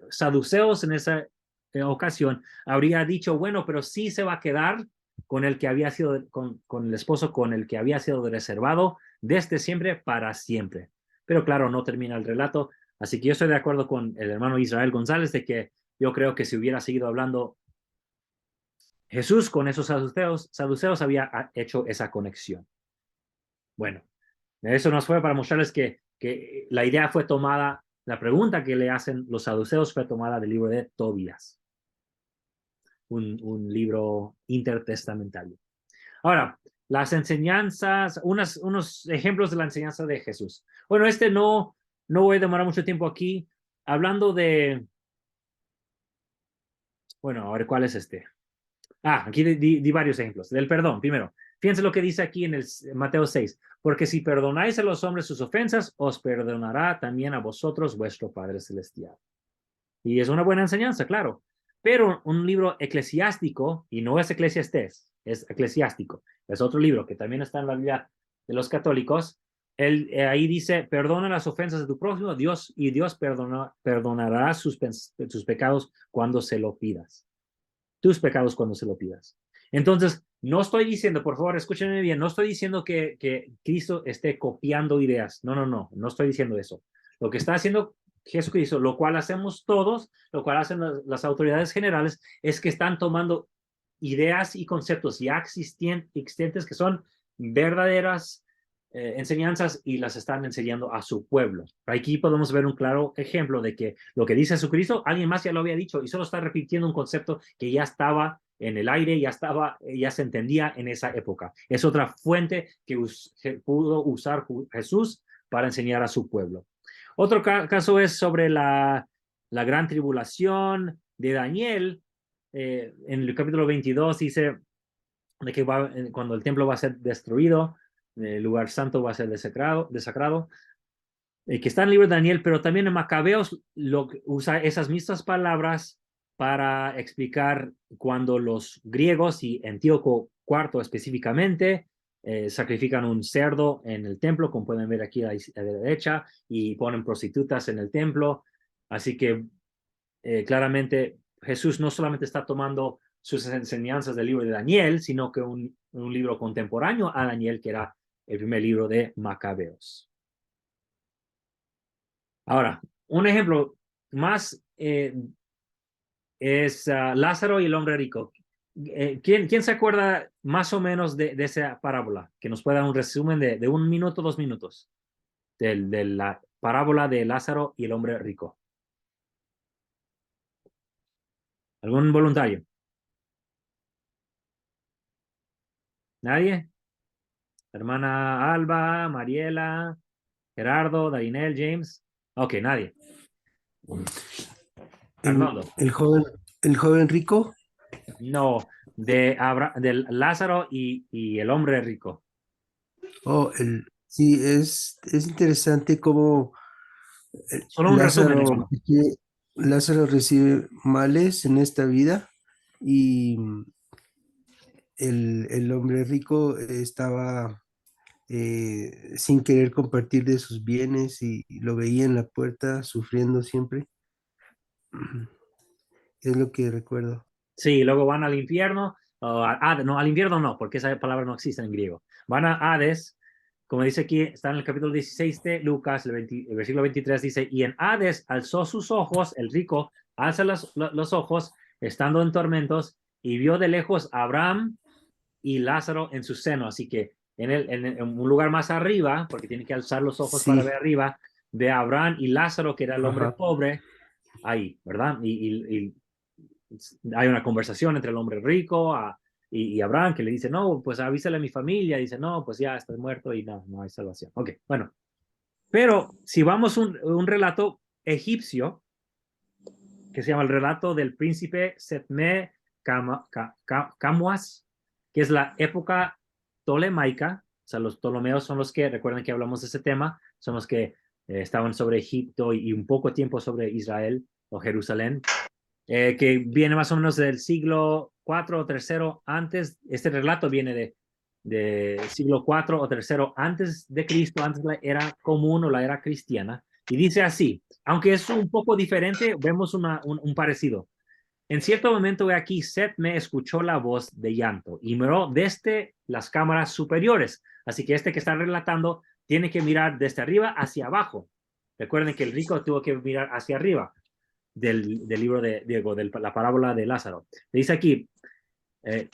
saduceos en esa ocasión, habría dicho, bueno, pero sí se va a quedar con el que había sido, con el esposo con el que había sido reservado desde siempre para siempre. Pero claro, no termina el relato. Así que yo estoy de acuerdo con el hermano Israel González de que yo creo que si hubiera seguido hablando Jesús con esos saduceos había hecho esa conexión. Bueno, eso nos fue para mostrarles que la idea fue tomada, la pregunta que le hacen los saduceos fue tomada del libro de Tobías, un libro intertestamentario. Ahora, las enseñanzas, unos ejemplos de la enseñanza de Jesús. Bueno, no voy a demorar mucho tiempo aquí hablando de, bueno, a ver cuál es este. Aquí di varios ejemplos. Del perdón, primero. Fíjense lo que dice aquí en el Mateo 6. Porque si perdonáis a los hombres sus ofensas, os perdonará también a vosotros vuestro Padre Celestial. Y es una buena enseñanza, claro. Pero un libro eclesiástico, y no es Eclesiastés, es eclesiástico, es otro libro que también está en la Biblia de los católicos. Ahí dice, perdona las ofensas de tu prójimo, Dios, y Dios perdonará sus pecados cuando se lo pidas. Tus pecados cuando se lo pidas. Entonces, no estoy diciendo, por favor, escúchenme bien, no estoy diciendo que Cristo esté copiando ideas. No estoy diciendo eso. Lo que está haciendo Jesucristo, lo cual hacemos todos, lo cual hacen las autoridades generales, es que están tomando ideas y conceptos ya existentes que son verdaderas enseñanzas y las están enseñando a su pueblo. Aquí podemos ver un claro ejemplo de que lo que dice Jesucristo, alguien más ya lo había dicho y solo está repitiendo un concepto que ya estaba en el aire, ya se entendía en esa época. Es otra fuente que pudo usar Jesús para enseñar a su pueblo. Otro caso es sobre la gran tribulación de Daniel. En el capítulo 22 dice de que cuando el templo va a ser destruido, el lugar santo va a ser desacrado, que está en el libro de Daniel, pero también en Macabeos usa esas mismas palabras para explicar cuando los griegos y Antíoco IV específicamente sacrifican un cerdo en el templo, como pueden ver aquí a la derecha, y ponen prostitutas en el templo. Así que claramente Jesús no solamente está tomando sus enseñanzas del libro de Daniel, sino que un libro contemporáneo a Daniel, que era el primer libro de Macabeos. Ahora, un ejemplo más es Lázaro y el hombre rico. ¿Quién se acuerda más o menos de esa parábola? Que nos pueda dar un resumen de 1 minuto, 2 minutos de la parábola de Lázaro y el hombre rico. ¿Algún voluntario? ¿Nadie? Hermana Alba, Mariela, Gerardo, Darinel, James. Ok, nadie. Arnoldo. El joven rico. No, de Lázaro y el hombre rico. Sí, es interesante cómo Solo un resumen, Lázaro, hermano. Lázaro recibe males en esta vida y el hombre rico estaba sin querer compartir de sus bienes y lo veía en la puerta sufriendo siempre. Es lo que recuerdo. Sí, luego van al infierno. No, al infierno no, porque esa palabra no existe en griego. Van a Hades, como dice aquí, está en el capítulo 16 de Lucas, el versículo 23 dice, y en Hades alzó sus ojos, el rico alza los ojos, estando en tormentos, y vio de lejos a Abraham y Lázaro en su seno. Así que en un lugar más arriba, porque tiene que alzar los ojos para ver Sí, arriba, ve a Abraham y Lázaro, que era el hombre ajá. pobre, ahí, ¿verdad? Y hay una conversación entre el hombre rico y Abraham que le dice, no, pues avísale a mi familia. Dice, no, pues ya estás muerto y no hay salvación. Ok, bueno. Pero si vamos a un relato egipcio, que se llama el relato del príncipe Setme Camuas, que es la época tolemaica. O sea, los Ptolomeos son los que, recuerden que hablamos de ese tema, son los que estaban sobre Egipto y un poco tiempo sobre Israel o Jerusalén, que viene más o menos del siglo IV o III antes. Este relato viene de siglo IV o III antes de Cristo, antes de la era común o la era cristiana. Y dice así, aunque es un poco diferente, vemos un parecido. En cierto momento aquí, Seth me escuchó la voz de llanto y miró desde las cámaras superiores. Así que este que está relatando tiene que mirar desde arriba hacia abajo. Recuerden que el rico tuvo que mirar hacia arriba del libro de Diego, de la parábola de Lázaro. Le dice aquí,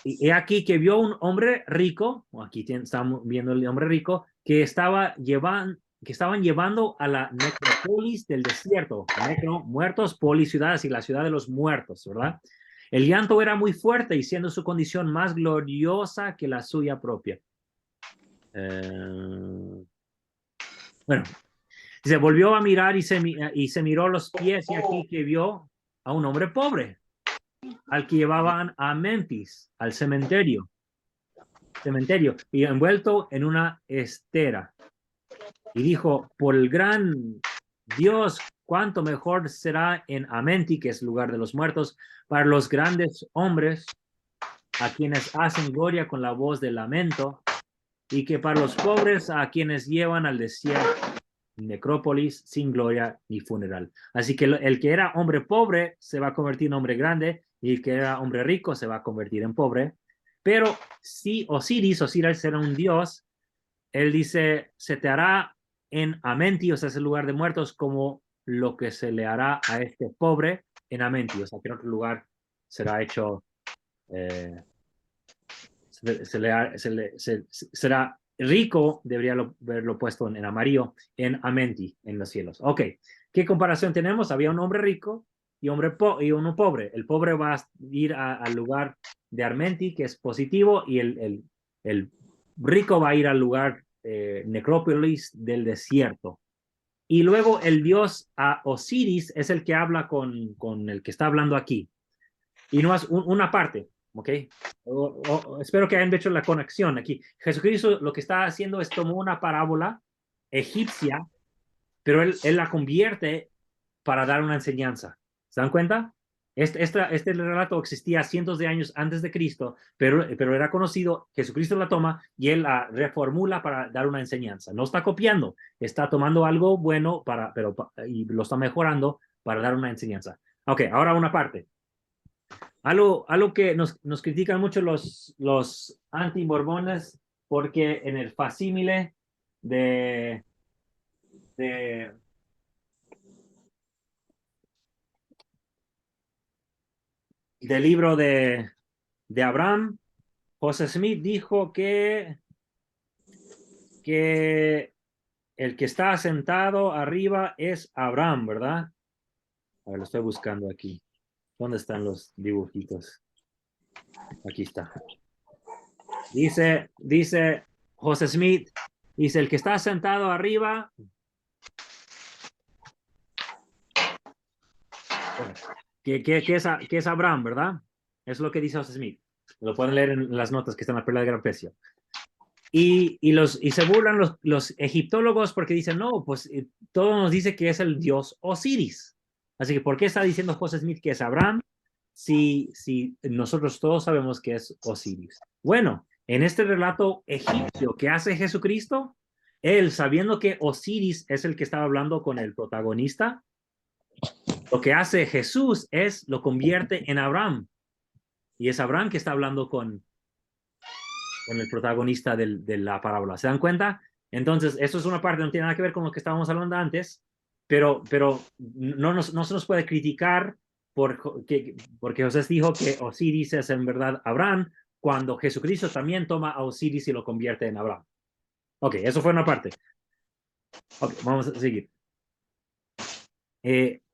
Y aquí que vio un hombre rico, o aquí estamos viendo el hombre rico, que estaban llevando a la necrópolis del desierto. Necro, muertos, polis, ciudades y la ciudad de los muertos, ¿verdad? El llanto era muy fuerte y siendo su condición más gloriosa que la suya propia. Bueno, se volvió a mirar y se miró los pies y aquí que vio a un hombre pobre, al que llevaban a Memphis, al cementerio, y envuelto en una estera. Y dijo, por el gran Dios, cuánto mejor será en Amenti, que es el lugar de los muertos, para los grandes hombres, a quienes hacen gloria con la voz de lamento, y que para los pobres, a quienes llevan al desierto, necrópolis, sin gloria ni funeral. Así que el que era hombre pobre se va a convertir en hombre grande, y el que era hombre rico se va a convertir en pobre. Pero si Osiris era un dios, él dice, se te hará en Amenti, o sea, es el lugar de muertos, como lo que se le hará a este pobre en Amenti, o sea, que en otro lugar será hecho, será rico, debería haberlo puesto en amarillo, en Amenti, en los cielos. Ok, ¿qué comparación tenemos? Había un hombre rico y uno pobre. El pobre va a ir al lugar de Amenti, que es positivo, y el rico va a ir al lugar necrópolis del desierto. Y luego el dios Osiris es el que habla con el que está hablando aquí. Y no es una parte, ¿ok? Espero que hayan hecho la conexión aquí. Jesucristo lo que está haciendo es tomar una parábola egipcia, pero él la convierte para dar una enseñanza. ¿Se dan cuenta? Este relato existía cientos de años antes de Cristo, pero era conocido, Jesucristo la toma y él la reformula para dar una enseñanza. No está copiando, está tomando algo bueno y lo está mejorando para dar una enseñanza. Ok, ahora una parte. Algo que nos critican mucho los anti-mormones, porque en el facímile de, de del libro de Abraham, José Smith dijo que el que está sentado arriba es Abraham, ¿verdad? A ver, lo estoy buscando aquí. ¿Dónde están los dibujitos? Aquí está. Dice José Smith, dice, el que está sentado arriba, que es Abraham, ¿verdad? Es lo que dice José Smith. Lo pueden leer en las notas que están en la perla de gran precio. Y se burlan los egiptólogos porque dicen, no, pues todo nos dice que es el dios Osiris. Así que, ¿por qué está diciendo José Smith que es Abraham si nosotros todos sabemos que es Osiris? Bueno, en este relato egipcio que hace Jesucristo, él, sabiendo que Osiris es el que estaba hablando con el protagonista, lo que hace Jesús es lo convierte en Abraham. Y es Abraham que está hablando con el protagonista de la parábola. ¿Se dan cuenta? Entonces, eso es una parte, no tiene nada que ver con lo que estábamos hablando antes, pero no se nos puede criticar porque José dijo que Osiris es en verdad Abraham, cuando Jesucristo también toma a Osiris y lo convierte en Abraham. Ok, eso fue una parte. Ok, vamos a seguir.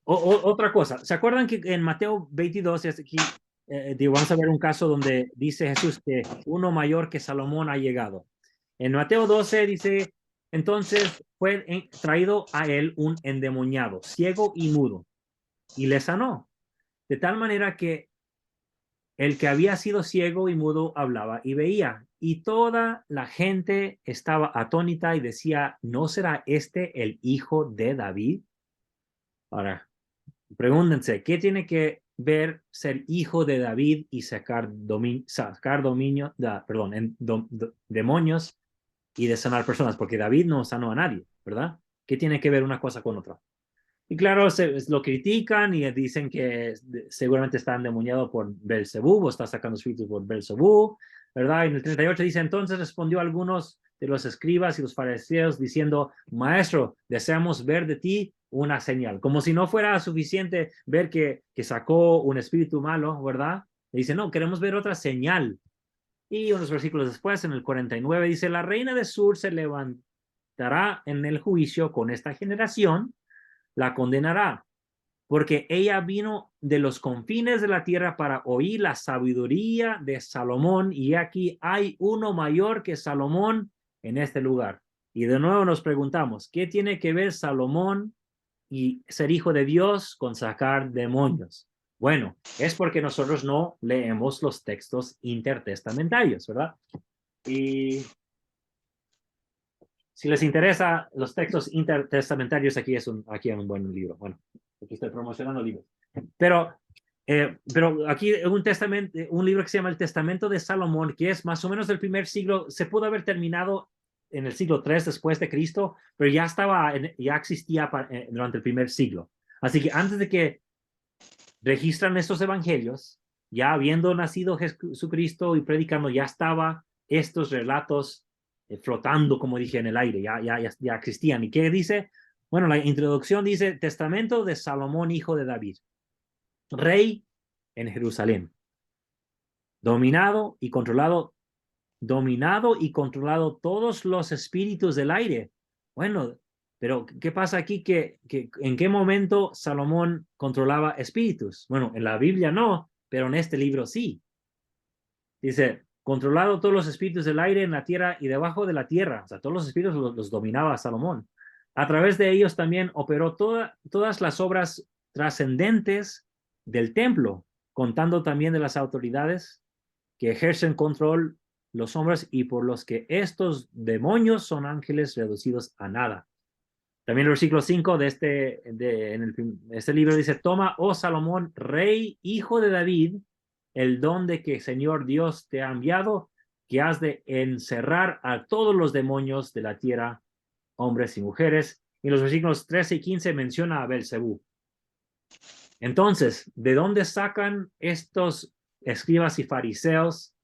Otra cosa, ¿se acuerdan que en Mateo 22, aquí, vamos a ver un caso donde dice Jesús que uno mayor que Salomón ha llegado? En Mateo 12 dice, entonces fue traído a él un endemoniado, ciego y mudo, y le sanó, de tal manera que el que había sido ciego y mudo hablaba y veía, y toda la gente estaba atónita y decía, ¿no será este el hijo de David? Ahora, pregúntense, ¿qué tiene que ver ser hijo de David y sacar demonios y de sanar personas? Porque David no sanó a nadie, ¿verdad? ¿Qué tiene que ver una cosa con otra? Y claro, lo critican y dicen que seguramente está endemoniado por Belzebú o está sacando espíritus por Belzebú, ¿verdad? Y en el 38 dice, entonces respondió algunos de los escribas y los fariseos diciendo, maestro, deseamos ver de ti una señal. Como si no fuera suficiente ver que sacó un espíritu malo, ¿verdad? Le dice, no, queremos ver otra señal. Y unos versículos después, en el 49, dice, la reina de Sur se levantará en el juicio con esta generación, la condenará, porque ella vino de los confines de la tierra para oír la sabiduría de Salomón, y aquí hay uno mayor que Salomón en este lugar. Y de nuevo nos preguntamos, ¿qué tiene que ver Salomón y ser hijo de Dios con sacar demonios? Bueno, es porque nosotros no leemos los textos intertestamentarios, ¿verdad? Y si les interesa los textos intertestamentarios, aquí aquí hay un buen libro. Bueno, aquí estoy promocionando libros. Pero aquí un libro que se llama El Testamento de Salomón, que es más o menos del primer siglo, se pudo haber terminado en el siglo III después de Cristo, pero ya existía durante el primer siglo. Así que antes de que registran estos evangelios, ya habiendo nacido Jesucristo y predicando, ya estaba estos relatos flotando, como dije, en el aire, ya existían. ¿Y qué dice? Bueno, la introducción dice, Testamento de Salomón, hijo de David, rey en Jerusalén, dominado y controlado todos los espíritus del aire. Bueno, pero ¿qué pasa aquí? ¿En qué momento Salomón controlaba espíritus? Bueno, en la Biblia no, pero en este libro sí. Dice, controlado todos los espíritus del aire en la tierra y debajo de la tierra. O sea, todos los espíritus los dominaba Salomón. A través de ellos también operó todas las obras trascendentes del templo, contando también de las autoridades que ejercen control los hombres y por los que estos demonios son ángeles reducidos a nada. También el versículo 5 este libro dice, toma, oh Salomón, rey, hijo de David, el don de que Señor Dios te ha enviado, que has de encerrar a todos los demonios de la tierra, hombres y mujeres. Y los versículos 13 y 15 menciona a Belcebú. Entonces, ¿de dónde sacan estos escribas y fariseos?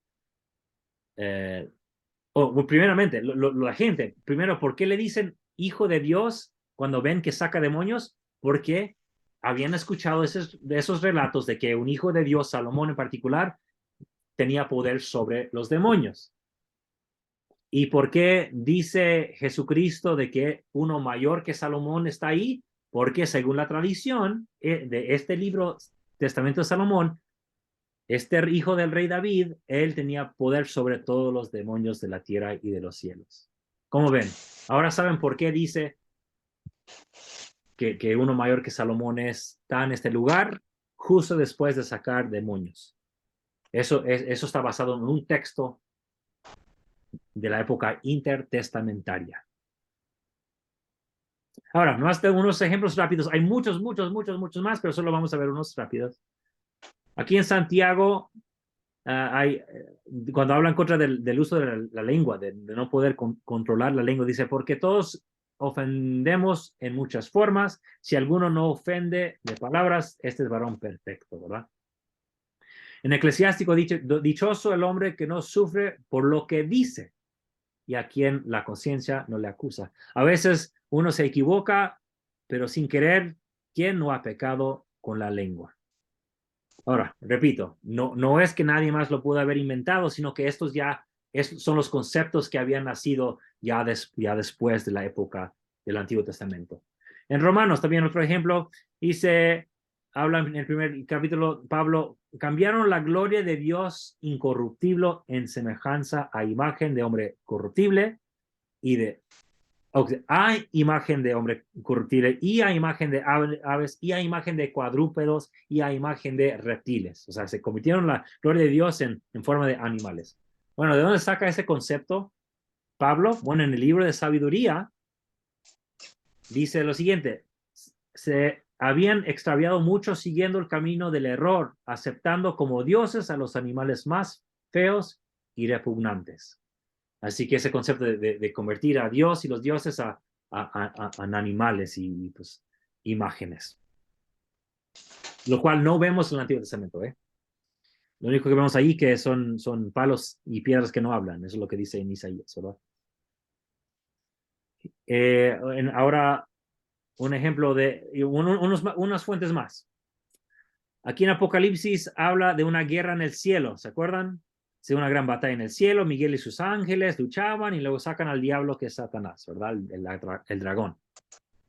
Primeramente, la gente, primero, ¿por qué le dicen hijo de Dios cuando ven que saca demonios? Porque habían escuchado de esos relatos de que un hijo de Dios, Salomón en particular, tenía poder sobre los demonios. ¿Y por qué dice Jesucristo de que uno mayor que Salomón está ahí? Porque según la tradición de este libro, Testamento de Salomón, este hijo del rey David, él tenía poder sobre todos los demonios de la tierra y de los cielos. ¿Cómo ven? Ahora saben por qué dice que uno mayor que Salomón está en este lugar justo después de sacar demonios. Eso está basado en un texto de la época intertestamentaria. Ahora, más de unos ejemplos rápidos. Hay muchos más, pero solo vamos a ver unos rápidos. Aquí en Santiago, cuando hablan contra del uso de la lengua, de no poder controlar la lengua, dice, porque todos ofendemos en muchas formas, si alguno no ofende de palabras, este es varón perfecto, ¿verdad? En Eclesiástico, dichoso el hombre que no sufre por lo que dice y a quien la conciencia no le acusa. A veces uno se equivoca, pero sin querer, ¿quién no ha pecado con la lengua? Ahora, repito, no es que nadie más lo pudo haber inventado, sino que estos son los conceptos que habían nacido ya después de la época del Antiguo Testamento. En Romanos, también otro ejemplo, habla en el primer capítulo, Pablo, cambiaron la gloria de Dios incorruptible en semejanza a imagen de hombre corruptible y hay imagen de hombre corruptible y hay imagen de aves y hay imagen de cuadrúpedos y hay imagen de reptiles. O sea, se convirtieron la gloria de Dios en forma de animales. Bueno, ¿de dónde saca ese concepto Pablo? Bueno, en el libro de sabiduría dice lo siguiente, se habían extraviado mucho siguiendo el camino del error, aceptando como dioses a los animales más feos y repugnantes. Así que ese concepto de convertir a Dios y los dioses a animales y pues, imágenes. Lo cual no vemos en el Antiguo Testamento. Lo único que vemos ahí que son palos y piedras que no hablan. Eso es lo que dice en Isaías, ¿verdad? Ahora, un ejemplo de unas fuentes más. Aquí en Apocalipsis habla de una guerra en el cielo, ¿se acuerdan? Sí, una gran batalla en el cielo, Miguel y sus ángeles luchaban y luego sacan al diablo que es Satanás, ¿verdad? El dragón.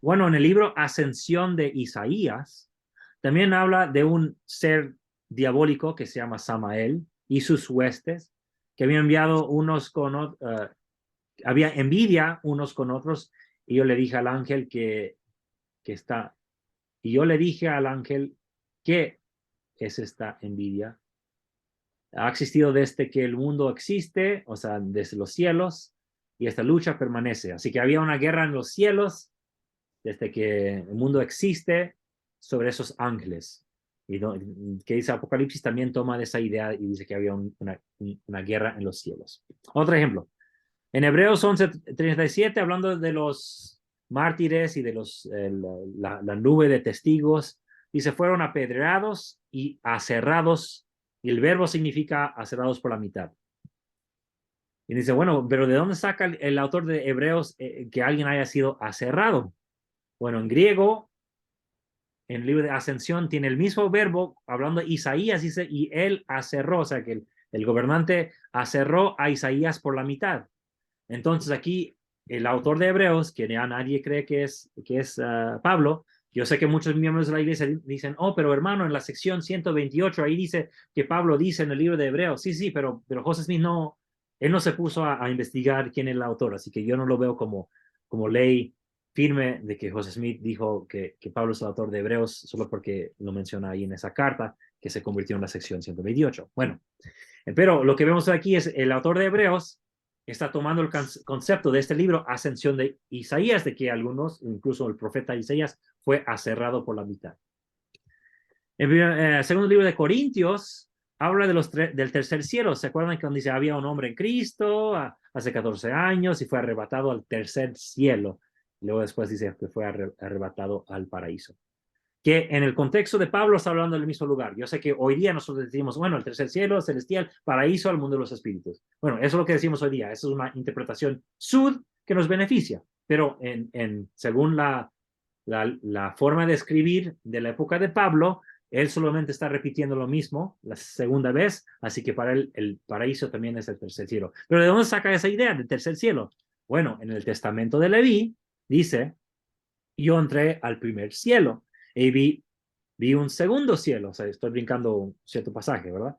Bueno, en el libro Ascensión de Isaías, también habla de un ser diabólico que se llama Samael y sus huestes, que había enviado unos con había envidia unos con otros, y yo le dije al ángel y yo le dije al ángel que es esta envidia. Ha existido desde que el mundo existe, o sea, desde los cielos, y esta lucha permanece. Así que había una guerra en los cielos desde que el mundo existe sobre esos ángeles. Y que dice Apocalipsis también toma de esa idea y dice que había una guerra en los cielos. Otro ejemplo. En Hebreos 11:37, hablando de los mártires y de la nube de testigos, dice, fueron apedreados y aserrados, y el verbo significa aserrados por la mitad. Y dice, bueno, pero ¿de dónde saca el autor de Hebreos que alguien haya sido aserrado? Bueno, en griego, en el libro de Ascensión, tiene el mismo verbo, hablando de Isaías, dice, y él aserró, o sea, que el gobernante aserró a Isaías por la mitad. Entonces aquí el autor de Hebreos, que ya nadie cree que es Pablo, yo sé que muchos miembros de la iglesia dicen, oh, pero hermano, en la sección 128, ahí dice que Pablo dice en el libro de Hebreos, sí, pero José Smith no, él no se puso a investigar quién es el autor, así que yo no lo veo como ley firme de que José Smith dijo que Pablo es el autor de Hebreos solo porque lo menciona ahí en esa carta que se convirtió en la sección 128. Bueno, pero lo que vemos aquí es el autor de Hebreos está tomando el concepto de este libro, Ascensión de Isaías, de que algunos, incluso el profeta Isaías, fue aserrado por la mitad. El segundo libro de Corintios habla del tercer cielo. ¿Se acuerdan que cuando dice había un hombre en Cristo hace 14 años y fue arrebatado al tercer cielo? Luego después dice que fue arrebatado al paraíso. Que en el contexto de Pablo está hablando del mismo lugar. Yo sé que hoy día nosotros decimos, bueno, el tercer cielo, celestial, paraíso, al mundo de los espíritus. Bueno, eso es lo que decimos hoy día. Esa es una interpretación sud que nos beneficia. Pero según la forma de escribir de la época de Pablo, él solamente está repitiendo lo mismo la segunda vez, así que para él el paraíso también es el tercer cielo. Pero ¿de dónde saca esa idea del tercer cielo? Bueno, en el testamento de Leví dice, yo entré al primer cielo y vi un segundo cielo, o sea, estoy brincando un cierto pasaje, ¿verdad?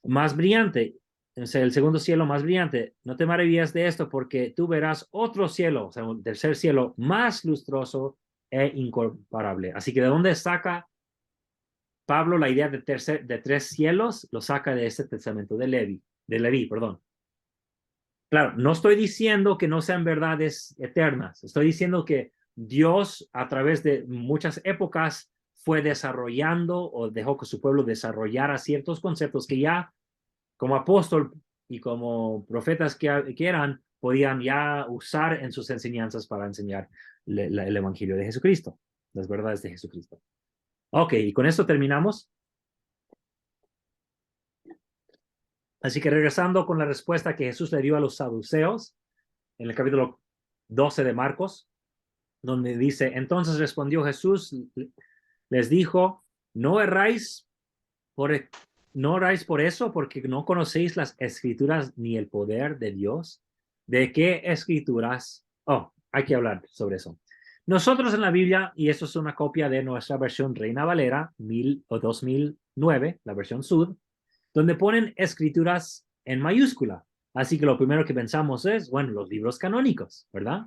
Más brillante, o sea, el segundo cielo más brillante. No te maravillas de esto porque tú verás otro cielo, o sea, un tercer cielo más lustroso e incomparable. Así que ¿de dónde saca Pablo la idea de tres cielos? Lo saca de este testamento de Leví, perdón. Claro, no estoy diciendo que no sean verdades eternas, estoy diciendo que Dios a través de muchas épocas fue desarrollando o dejó que su pueblo desarrollara ciertos conceptos que ya como apóstol y como profetas que eran, podían ya usar en sus enseñanzas para enseñar el Evangelio de Jesucristo, las verdades de Jesucristo. Ok, y con esto terminamos. Así que regresando con la respuesta que Jesús le dio a los saduceos en el capítulo 12 de Marcos, donde dice, entonces respondió Jesús, les dijo, no erráis no oráis por eso, porque no conocéis las escrituras ni el poder de Dios. ¿De qué escrituras? Oh, hay que hablar sobre eso. Nosotros en la Biblia, y esto es una copia de nuestra versión Reina Valera 2009, la versión Sud, donde ponen escrituras en mayúscula. Así que lo primero que pensamos es, bueno, los libros canónicos, ¿verdad?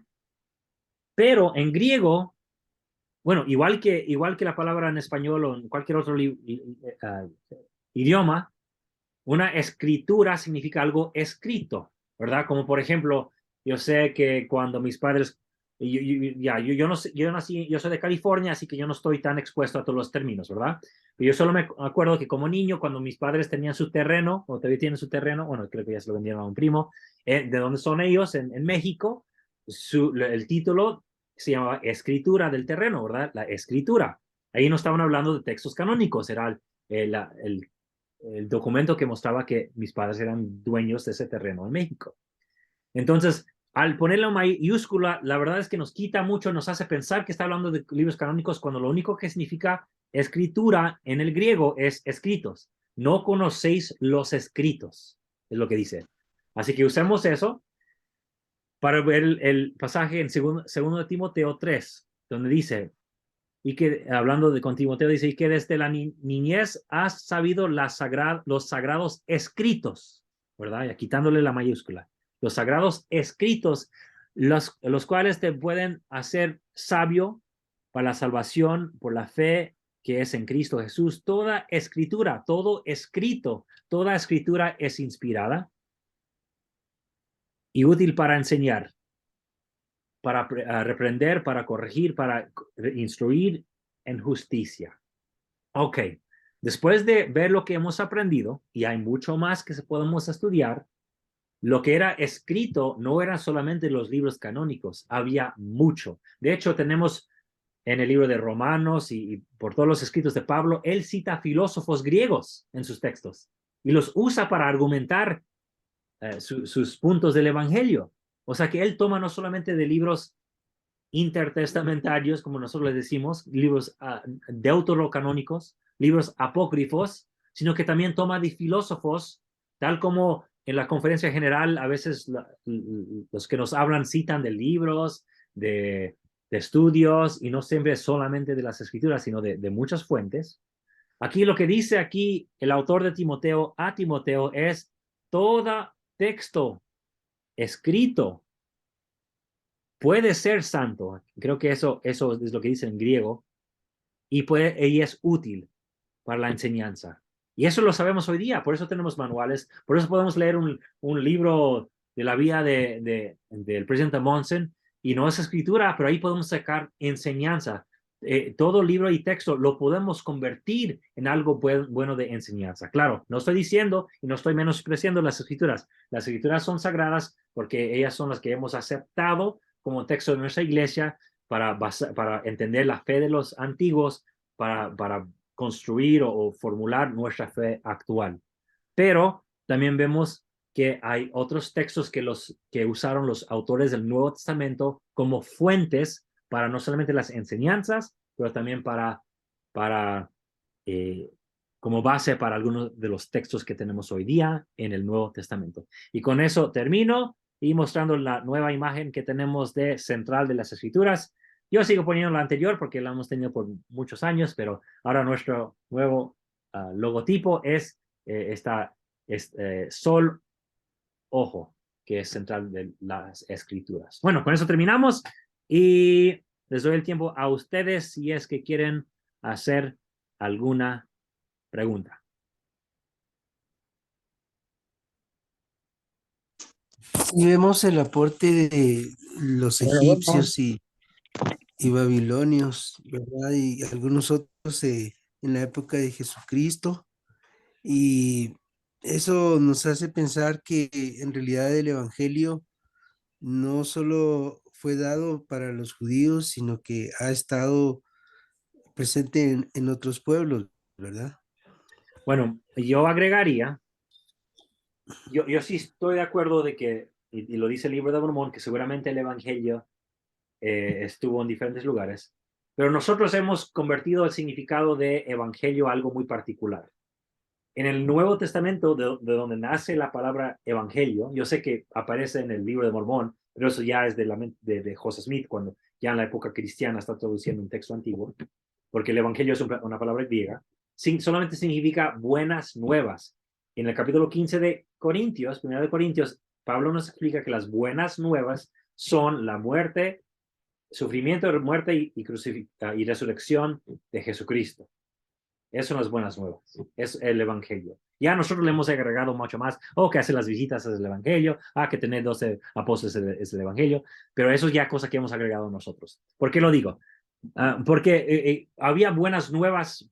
Pero en griego, bueno, igual que la palabra en español o en cualquier otro idioma, una escritura significa algo escrito, ¿verdad? Como por ejemplo, yo sé que cuando mis padres, yo no sé, yo nací, yo soy de California, así que yo no estoy tan expuesto a todos los términos, ¿verdad? Pero yo solo me acuerdo que como niño, cuando mis padres tenían su terreno, o todavía tienen su terreno, bueno, creo que ya se lo vendieron a un primo, de dónde son ellos, en México, el título se llamaba Escritura del terreno, ¿verdad? La escritura. Ahí no estaban hablando de textos canónicos, era el documento que mostraba que mis padres eran dueños de ese terreno en México. Entonces, al ponerlo en mayúscula, la verdad es que nos quita mucho, nos hace pensar que está hablando de libros canónicos cuando lo único que significa escritura en el griego es escritos. No conocéis los escritos, es lo que dice. Así que usemos eso para ver el pasaje en segundo de Timoteo 3, donde dice, y que hablando de con Timoteo, dice, y que desde la niñez has sabido los sagrados escritos, ¿verdad? Ya quitándole la mayúscula. Los sagrados escritos, los cuales te pueden hacer sabio para la salvación por la fe que es en Cristo Jesús. Toda escritura, todo escrito, toda escritura es inspirada y útil para enseñar, para reprender, para corregir, para instruir en justicia. Ok, después de ver lo que hemos aprendido, y hay mucho más que podemos estudiar, lo que era escrito no eran solamente los libros canónicos, había mucho. De hecho, tenemos en el libro de Romanos y por todos los escritos de Pablo, él cita filósofos griegos en sus textos y los usa para argumentar sus puntos del Evangelio. O sea que él toma no solamente de libros intertestamentarios, como nosotros les decimos, libros deuterocanónicos, libros apócrifos, sino que también toma de filósofos, tal como en la conferencia general a veces los que nos hablan citan de libros, de estudios, y no siempre solamente de las escrituras, sino de muchas fuentes. Aquí lo que dice aquí el autor de Timoteo a Timoteo es todo texto escrito puede ser santo. Creo que eso es lo que dice en griego. Y es útil para la enseñanza. Y eso lo sabemos hoy día. Por eso tenemos manuales. Por eso podemos leer un libro de la vida del presidente Monson. Y no es escritura, pero ahí podemos sacar enseñanza. Todo libro y texto lo podemos convertir en algo bueno de enseñanza. Claro, no estoy diciendo y no estoy menospreciando las escrituras. Las escrituras son sagradas porque ellas son las que hemos aceptado como texto de nuestra iglesia para entender la fe de los antiguos, para construir o formular nuestra fe actual. Pero también vemos que hay otros textos que usaron los autores del Nuevo Testamento como fuentes para no solamente las enseñanzas, pero también como base para algunos de los textos que tenemos hoy día en el Nuevo Testamento. Y con eso termino y mostrando la nueva imagen que tenemos de central de las Escrituras. Yo sigo poniendo la anterior porque la hemos tenido por muchos años, pero ahora nuestro nuevo logotipo es sol, ojo, que es central de las Escrituras. Bueno, con eso terminamos y les doy el tiempo a ustedes si es que quieren hacer alguna pregunta. Y vemos el aporte de los egipcios y babilonios, ¿verdad? Y algunos otros en la época de Jesucristo. Y eso nos hace pensar que en realidad el Evangelio no solo fue dado para los judíos, sino que ha estado presente en otros pueblos, ¿verdad? Bueno, yo agregaría, yo sí estoy de acuerdo de que, y lo dice el libro de Mormón, que seguramente el Evangelio estuvo en diferentes lugares, pero nosotros hemos convertido el significado de Evangelio a algo muy particular. En el Nuevo Testamento, de donde nace la palabra Evangelio, yo sé que aparece en el libro de Mormón, pero eso ya es de Joseph Smith, cuando ya en la época cristiana está traduciendo un texto antiguo, porque el Evangelio es una palabra griega, solamente significa buenas nuevas. En el capítulo 15 de Corintios, 1 de Corintios, Pablo nos explica que las buenas nuevas son la muerte, sufrimiento, muerte y resurrección de Jesucristo. Esas son las buenas nuevas. Es el Evangelio. Ya nosotros le hemos agregado mucho más. Que hace las visitas es el Evangelio. Que tener 12 apóstoles es el Evangelio. Pero eso es ya cosa que hemos agregado nosotros. ¿Por qué lo digo? Porque había buenas nuevas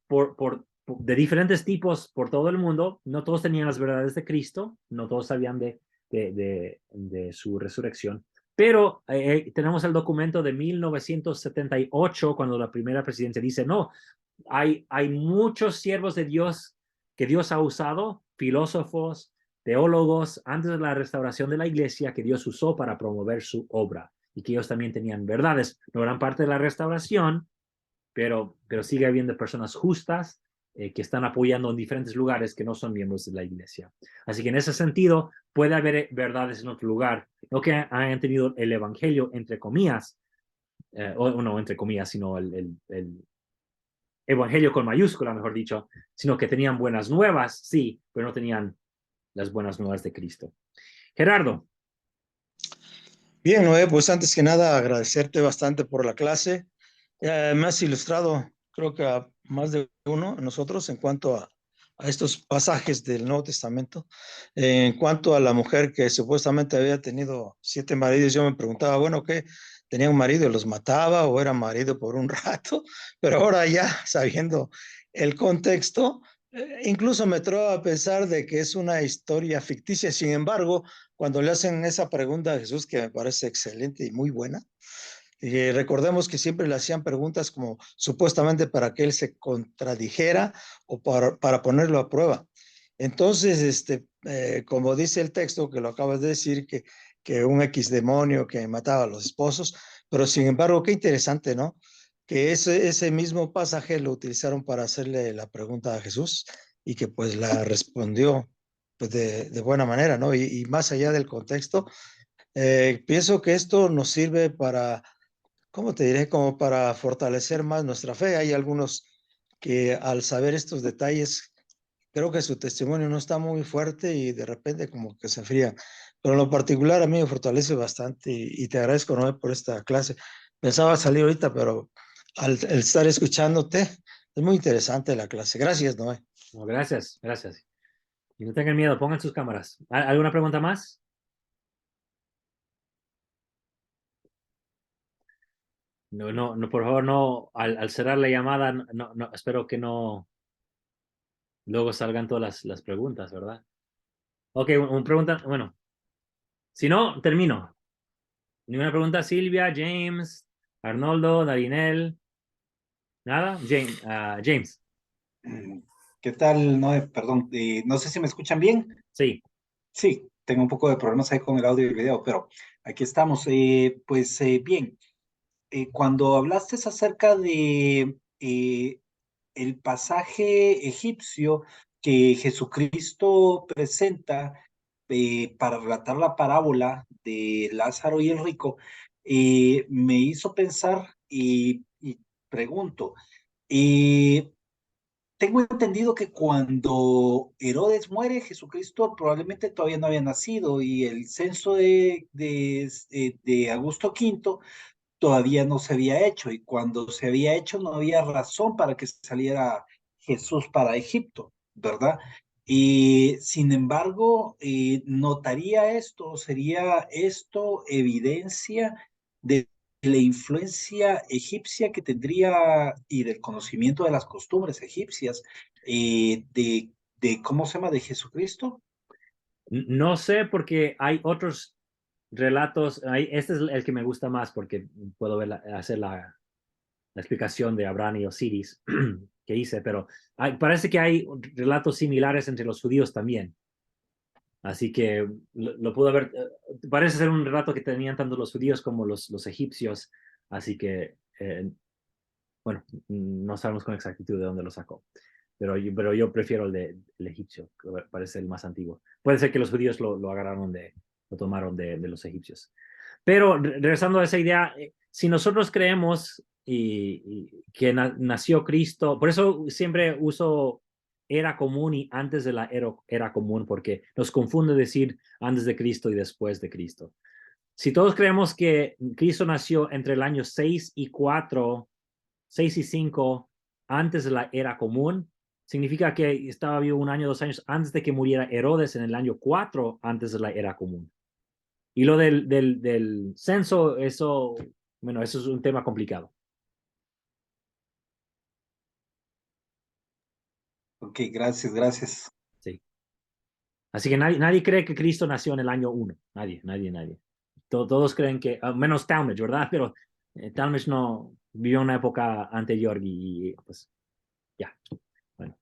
de diferentes tipos por todo el mundo. No todos tenían las verdades de Cristo. No todos sabían de su resurrección. Pero tenemos el documento de 1978, cuando la primera presidencia dice, no, hay muchos siervos de Dios que Dios ha usado, filósofos, teólogos antes de la restauración de la iglesia que Dios usó para promover su obra y que ellos también tenían verdades. No eran parte de la restauración, pero sigue habiendo personas justas que están apoyando en diferentes lugares que no son miembros de la iglesia. Así que en ese sentido puede haber verdades en otro lugar, no que hayan tenido el evangelio entre comillas, o no entre comillas, sino el evangelio con mayúscula, mejor dicho, sino que tenían buenas nuevas, sí, pero no tenían las buenas nuevas de Cristo. Gerardo. Bien, Noé, pues antes que nada agradecerte bastante por la clase. Me has ilustrado, creo que a más de uno de nosotros en cuanto a estos pasajes del Nuevo Testamento. En cuanto a la mujer que supuestamente había tenido 7 maridos, yo me preguntaba, bueno, ¿qué? ¿Tenía un marido y los mataba o era marido por un rato? Pero ahora ya sabiendo el contexto, incluso me atrevo a pensar de que es una historia ficticia. Sin embargo, cuando le hacen esa pregunta a Jesús, que me parece excelente y muy buena, y recordemos que siempre le hacían preguntas como supuestamente para que él se contradijera o para ponerlo a prueba. Entonces, como dice el texto, que lo acabas de decir, que un X demonio que mataba a los esposos, pero sin embargo, qué interesante, ¿no? Que ese mismo pasaje lo utilizaron para hacerle la pregunta a Jesús y que pues la respondió pues de buena manera, ¿no? Y más allá del contexto, pienso que esto nos sirve para, ¿cómo te diré? Como para fortalecer más nuestra fe. Hay algunos que al saber estos detalles, creo que su testimonio no está muy fuerte y de repente como que se enfría. Pero en lo particular a mí me fortalece bastante y te agradezco, Noé, por esta clase. Pensaba salir ahorita, pero al estar escuchándote, es muy interesante la clase. Gracias, Noé. No, gracias, gracias. Y no tengan miedo, pongan sus cámaras. ¿Alguna pregunta más? No, no, no, por favor, no, al cerrar la llamada, no, no, espero que no, luego salgan todas las preguntas, ¿verdad? Ok, una pregunta, bueno, si no, termino. Ninguna pregunta, Silvia, James, Arnoldo, Darinel, nada, James, ¿Qué tal? No, perdón, no sé si me escuchan bien. sí, Sí, tengo un poco de problemas ahí con el audio y el video, pero aquí estamos. Pues bien, cuando hablaste acerca de el pasaje egipcio que Jesucristo presenta para relatar la parábola de Lázaro y el rico, me hizo pensar y pregunto, eh, tengo entendido que cuando Herodes muere, Jesucristo probablemente todavía no había nacido y el censo de Augusto V todavía no se había hecho y cuando se había hecho no había razón para que saliera Jesús para Egipto, ¿verdad? Y sin embargo, notaría esto, sería esto evidencia de la influencia egipcia que tendría y del conocimiento de las costumbres egipcias ¿cómo se llama? De Jesucristo. no sé porque hay otros relatos, este es el que me gusta más porque puedo hacer la explicación de Abraham y Osiris que hice, pero parece que hay relatos similares entre los judíos también. Así que lo pudo haber, parece ser un relato que tenían tanto los judíos como los egipcios, así que, bueno, no sabemos con exactitud de dónde lo sacó, pero yo prefiero el egipcio, que parece el más antiguo. Puede ser que los judíos lo agarraron lo tomaron de los egipcios. Pero regresando a esa idea, si nosotros creemos que nació Cristo, por eso siempre uso era común y antes de la era común, porque nos confunde decir antes de Cristo y después de Cristo. Si todos creemos que Cristo nació entre el año 6 y 4, 6 y 5, antes de la era común, significa que estaba vivo un año, 2 años antes de que muriera Herodes en el año 4, antes de la era común. Y lo del censo, bueno, eso es un tema complicado. Ok, gracias, gracias. Sí. Así que nadie cree que Cristo nació en el año 1. Nadie. Todos creen que, menos Talmage, ¿verdad? Pero Talmage no vivió en una época anterior y pues ya. Bueno.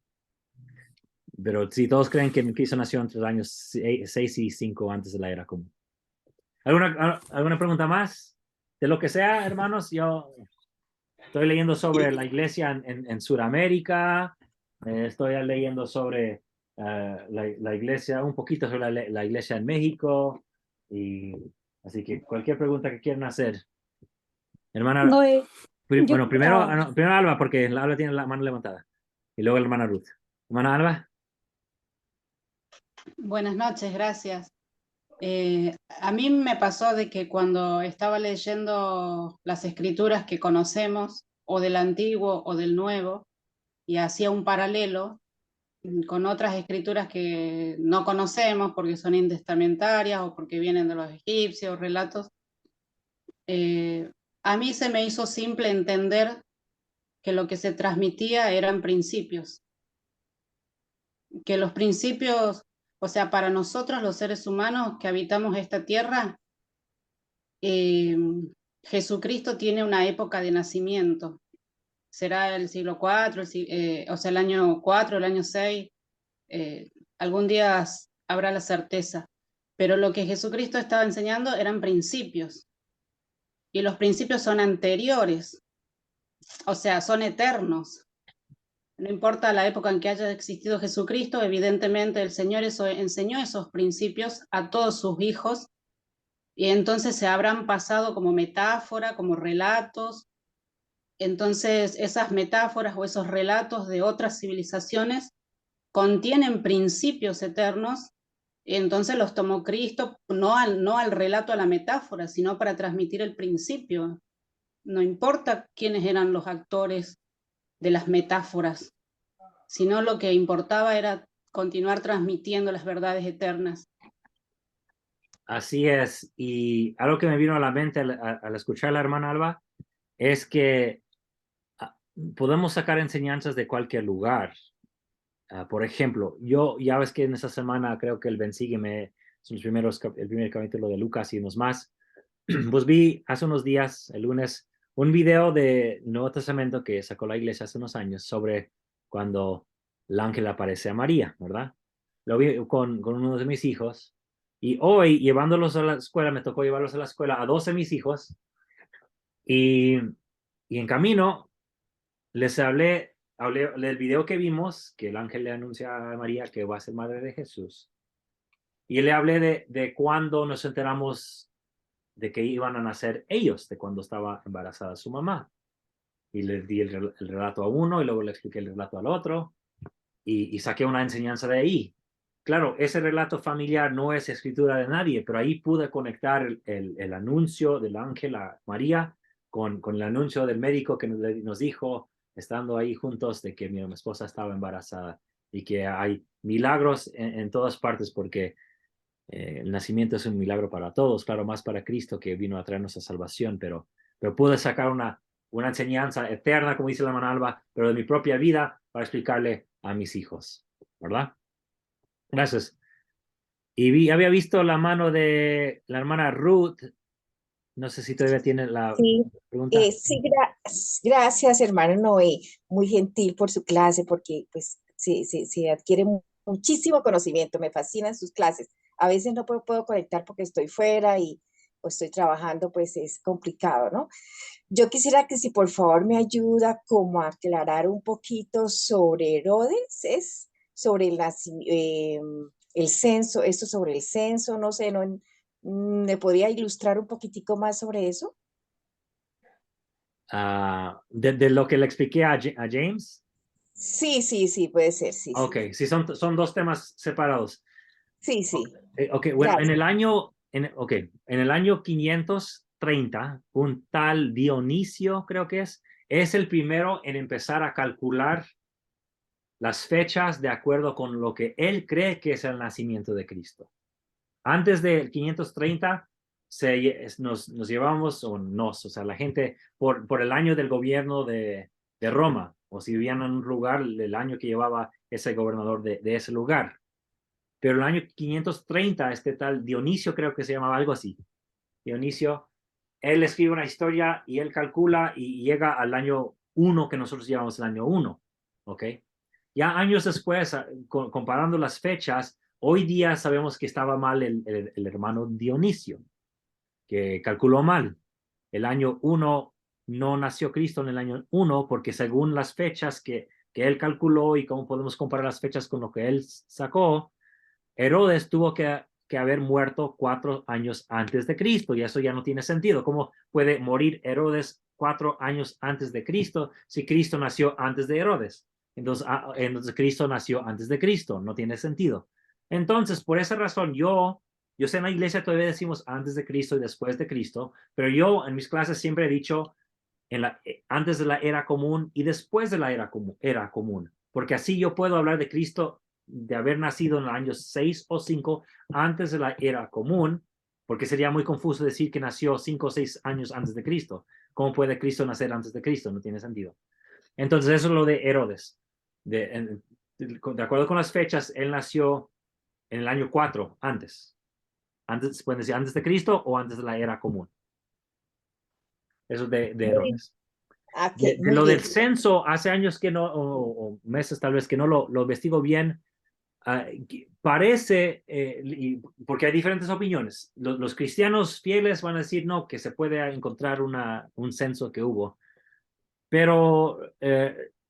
Pero sí, todos creen que Cristo nació entre los años 6 y 5 antes de la era común. ¿Alguna pregunta más? De lo que sea, hermanos, yo estoy leyendo sobre la iglesia en Sudamérica, estoy leyendo sobre la iglesia, un poquito sobre la iglesia en México, y así que cualquier pregunta que quieran hacer. Hermana, Noé, bueno, primero Alba, porque la Alba tiene la mano levantada, y luego la hermana Ruth. Hermana Alba. Buenas noches, gracias. A mí me pasó de que cuando estaba leyendo las escrituras que conocemos, o del Antiguo o del Nuevo, y hacía un paralelo con otras escrituras que no conocemos porque son intestamentarias o porque vienen de los egipcios, relatos, a mí se me hizo simple entender que lo que se transmitía eran principios, que los principios, o sea, para nosotros los seres humanos que habitamos esta tierra, Jesucristo tiene una época de nacimiento, será el siglo IV, o sea, el año 4, el año 6, algún día habrá la certeza, pero lo que Jesucristo estaba enseñando eran principios, y los principios son anteriores, o sea, son eternos. No importa la época en que haya existido Jesucristo, evidentemente el Señor enseñó esos principios a todos sus hijos, y entonces se habrán pasado como metáfora, como relatos. Entonces esas metáforas o esos relatos de otras civilizaciones contienen principios eternos, y entonces los tomó Cristo no al relato, a la metáfora, sino para transmitir el principio. No importa quiénes eran los actores de las metáforas, sino lo que importaba era continuar transmitiendo las verdades eternas. Así es, y algo que me vino a la mente al escuchar a la hermana Alba es que podemos sacar enseñanzas de cualquier lugar. Por ejemplo, ya ves que en esta semana creo que el Ben Sígueme son el primer capítulo de Lucas y unos más. Pues vi hace unos días, el lunes, un video de Nuevo Testamento que sacó la iglesia hace unos años sobre cuando el ángel aparece a María, ¿verdad? Lo vi con uno de mis hijos, y hoy, llevándolos a la escuela, me tocó llevarlos a la escuela a 12 de mis hijos, y en camino les hablé del video que vimos, que el ángel le anuncia a María que va a ser madre de Jesús. Y le hablé de cuando nos enteramos de que iban a nacer ellos, de cuando estaba embarazada su mamá. Y les di el relato a uno y luego le expliqué el relato al otro y saqué una enseñanza de ahí. Claro, ese relato familiar no es escritura de nadie, pero ahí pude conectar el anuncio del ángel a María con el anuncio del médico que nos dijo, estando ahí juntos, de que mi esposa estaba embarazada y que hay milagros en todas partes porque el nacimiento es un milagro para todos, claro, más para Cristo que vino a traernos a salvación, pero pude sacar una enseñanza eterna, como dice la hermana Alba, pero de mi propia vida para explicarle a mis hijos, ¿verdad? Gracias. Y había visto la mano de la hermana Ruth. No sé si todavía tiene la pregunta. Sí, gracias, hermano Noé. Muy gentil por su clase, porque pues se adquiere muchísimo conocimiento. Me fascinan sus clases. A veces no puedo conectar porque estoy fuera o estoy trabajando, pues es complicado, ¿no? Yo quisiera que si por favor me ayuda como a aclarar un poquito sobre Herodes, sobre el censo, esto sobre el censo, no sé, no, ¿me podría ilustrar un poquitico más sobre eso? De lo que le expliqué a James. Sí, puede ser, sí. Ok, sí, son dos temas separados. Sí. Ok, bueno, en el año 530, un tal Dionisio, creo que es el primero en empezar a calcular las fechas de acuerdo con lo que él cree que es el nacimiento de Cristo. Antes del 530 nos llevamos, o sea, la gente por el año del gobierno de Roma, o si vivían en un lugar, el año que llevaba ese gobernador de ese lugar. Pero el año 530, este tal Dionisio, creo que se llamaba algo así. Dionisio, él escribe una historia y él calcula y llega al año 1 que nosotros llevamos el año 1, ¿ok? Ya años después, comparando las fechas, hoy día sabemos que estaba mal el hermano Dionisio, que calculó mal. El año 1 no nació Cristo en el año 1 porque según las fechas que él calculó y cómo podemos comparar las fechas con lo que él sacó, Herodes tuvo que haber muerto 4 años antes de Cristo y eso ya no tiene sentido. ¿Cómo puede morir Herodes 4 años antes de Cristo si Cristo nació antes de Herodes? Entonces Cristo nació antes de Cristo, no tiene sentido. Entonces, por esa razón, yo sé en la iglesia todavía decimos antes de Cristo y después de Cristo, pero yo en mis clases siempre he dicho antes de la era común y después de la era común, porque así yo puedo hablar de Cristo de haber nacido en los años 6 o 5 antes de la era común, porque sería muy confuso decir que nació 5 o 6 años antes de Cristo. ¿Cómo puede Cristo nacer antes de Cristo? No tiene sentido. Entonces, eso es lo de Herodes. De acuerdo con las fechas, él nació en el año 4 antes. Pueden decir antes de Cristo o antes de la era común. Eso es de Herodes. Okay, De muy lo bien. del censo, hace años que no, o meses tal vez que no lo investigo bien. Parece, porque hay diferentes opiniones. Los cristianos fieles van a decir no, que se puede encontrar un censo que hubo, pero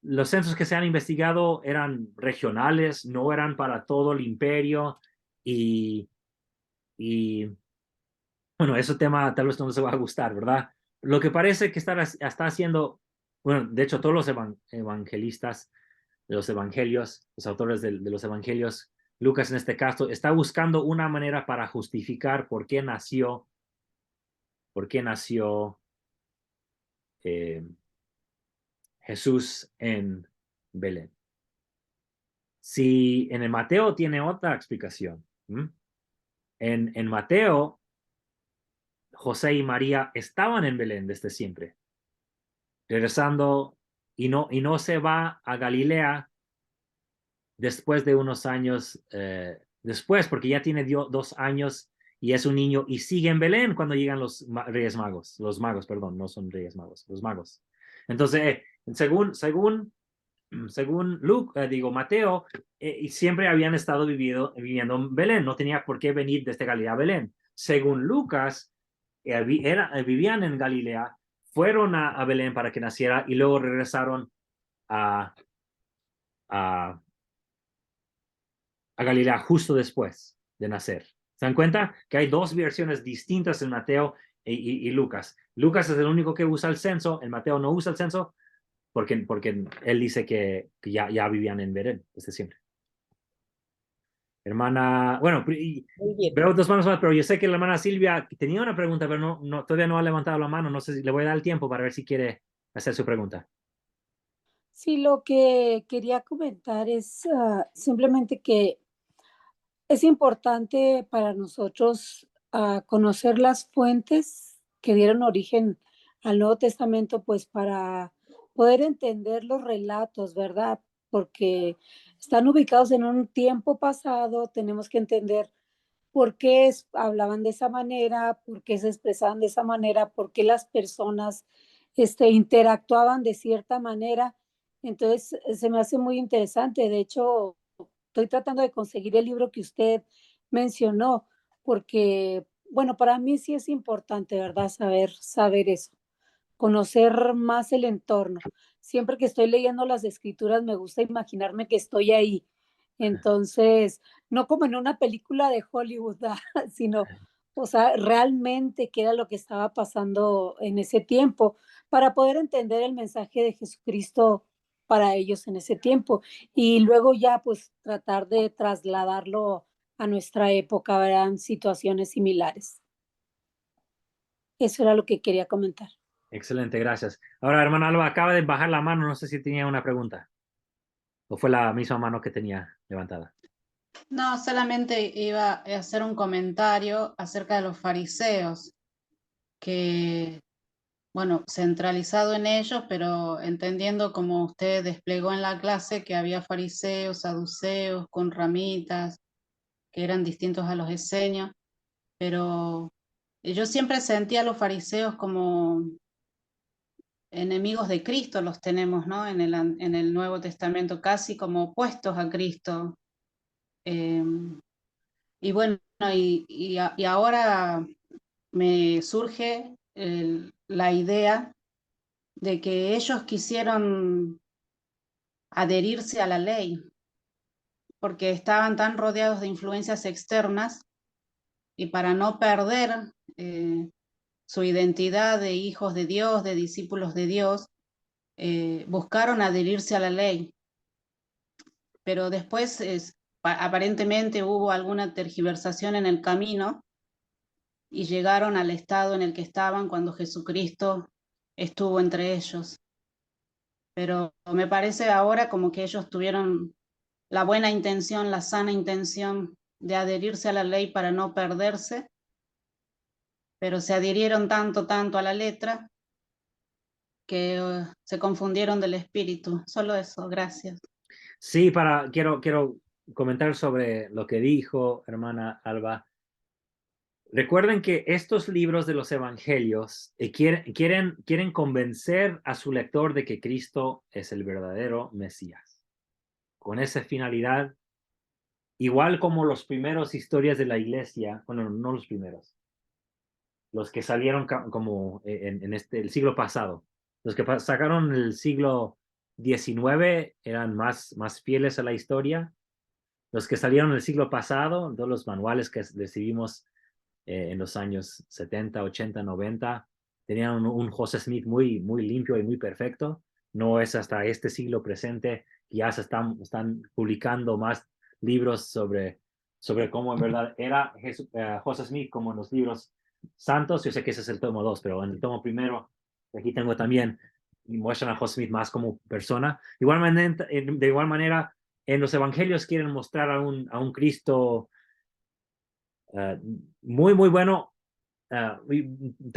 los censos que se han investigado eran regionales, no eran para todo el imperio y bueno, ese tema tal vez no les va a gustar, ¿verdad? Lo que parece que está haciendo, bueno, de hecho todos los evangelistas, de los evangelios, los autores de los evangelios, Lucas en este caso, está buscando una manera para justificar por qué nació eh, Jesús en Belén. Si en el Mateo tiene otra explicación, en Mateo, José y María estaban en Belén desde siempre, regresando y no se va a Galilea después de unos años después, porque ya tiene 2 años y es un niño y sigue en Belén cuando llegan los Reyes Magos, perdón, no son Reyes Magos, los magos. Entonces, según Mateo, siempre habían estado viviendo en Belén, no tenía por qué venir desde Galilea a Belén. Según Lucas, vivían en Galilea, fueron a Belén para que naciera y luego regresaron a, a, a Galilea justo después de nacer. ¿Se dan cuenta? Que hay 2 versiones distintas en Mateo y Lucas. Lucas es el único que usa el censo, el Mateo no usa el censo porque él dice que ya vivían en Belén desde siempre. Hermana, bueno, Muy bien. veo 2 manos más, pero yo sé que la hermana Silvia tenía una pregunta, pero todavía no ha levantado la mano. No sé si le voy a dar el tiempo para ver si quiere hacer su pregunta. Sí, lo que quería comentar es simplemente que es importante para nosotros conocer las fuentes que dieron origen al Nuevo Testamento, pues para poder entender los relatos, ¿verdad? Porque están ubicados en un tiempo pasado, tenemos que entender por qué hablaban de esa manera, por qué se expresaban de esa manera, por qué las personas interactuaban de cierta manera. Entonces, se me hace muy interesante. De hecho, estoy tratando de conseguir el libro que usted mencionó, porque, bueno, para mí sí es importante, ¿verdad? Saber eso, conocer más el entorno. Siempre que estoy leyendo las escrituras, me gusta imaginarme que estoy ahí. Entonces, no como en una película de Hollywood, sino, o sea, realmente qué era lo que estaba pasando en ese tiempo para poder entender el mensaje de Jesucristo para ellos en ese tiempo y luego ya pues tratar de trasladarlo a nuestra época, verán situaciones similares. Eso era lo que quería comentar. Excelente, gracias. Ahora, hermana Alba, acaba de bajar la mano, no sé si tenía una pregunta. ¿O fue la misma mano que tenía levantada? No, solamente iba a hacer un comentario acerca de los fariseos, que, bueno, centralizado en ellos, pero entendiendo como usted desplegó en la clase que había fariseos, saduceos, con ramitas, que eran distintos a los esenios, pero yo siempre sentía a los fariseos como enemigos de Cristo los tenemos, ¿no? En el Nuevo Testamento, casi como opuestos a Cristo. Y bueno, y ahora me surge la idea de que ellos quisieron adherirse a la ley, porque estaban tan rodeados de influencias externas, y para no perder su identidad de hijos de Dios, de discípulos de Dios, buscaron adherirse a la ley. Pero después aparentemente hubo alguna tergiversación en el camino y llegaron al estado en el que estaban cuando Jesucristo estuvo entre ellos. Pero me parece ahora como que ellos tuvieron la buena intención, la sana intención de adherirse a la ley para no perderse, pero se adhirieron tanto a la letra que se confundieron del espíritu. Solo eso, gracias. Sí, quiero comentar sobre lo que dijo hermana Alba. Recuerden que estos libros de los evangelios quieren convencer a su lector de que Cristo es el verdadero Mesías. Con esa finalidad, igual como los primeros historias de la iglesia, bueno, no los primeros, los que salieron como en el siglo pasado, los que sacaron el siglo XIX eran más fieles a la historia. Los que salieron en el siglo pasado, todos los manuales que recibimos en los años 70, 80, 90, tenían un José Smith muy limpio y muy perfecto. No es hasta este siglo presente que ya se están publicando más libros sobre cómo en verdad era José Smith, como en los libros santos. Yo sé que ese es el tomo 2, pero en el tomo primero, aquí tengo también, muestran a José Smith más como persona. De igual manera, en los evangelios quieren mostrar a un Cristo muy bueno. Tal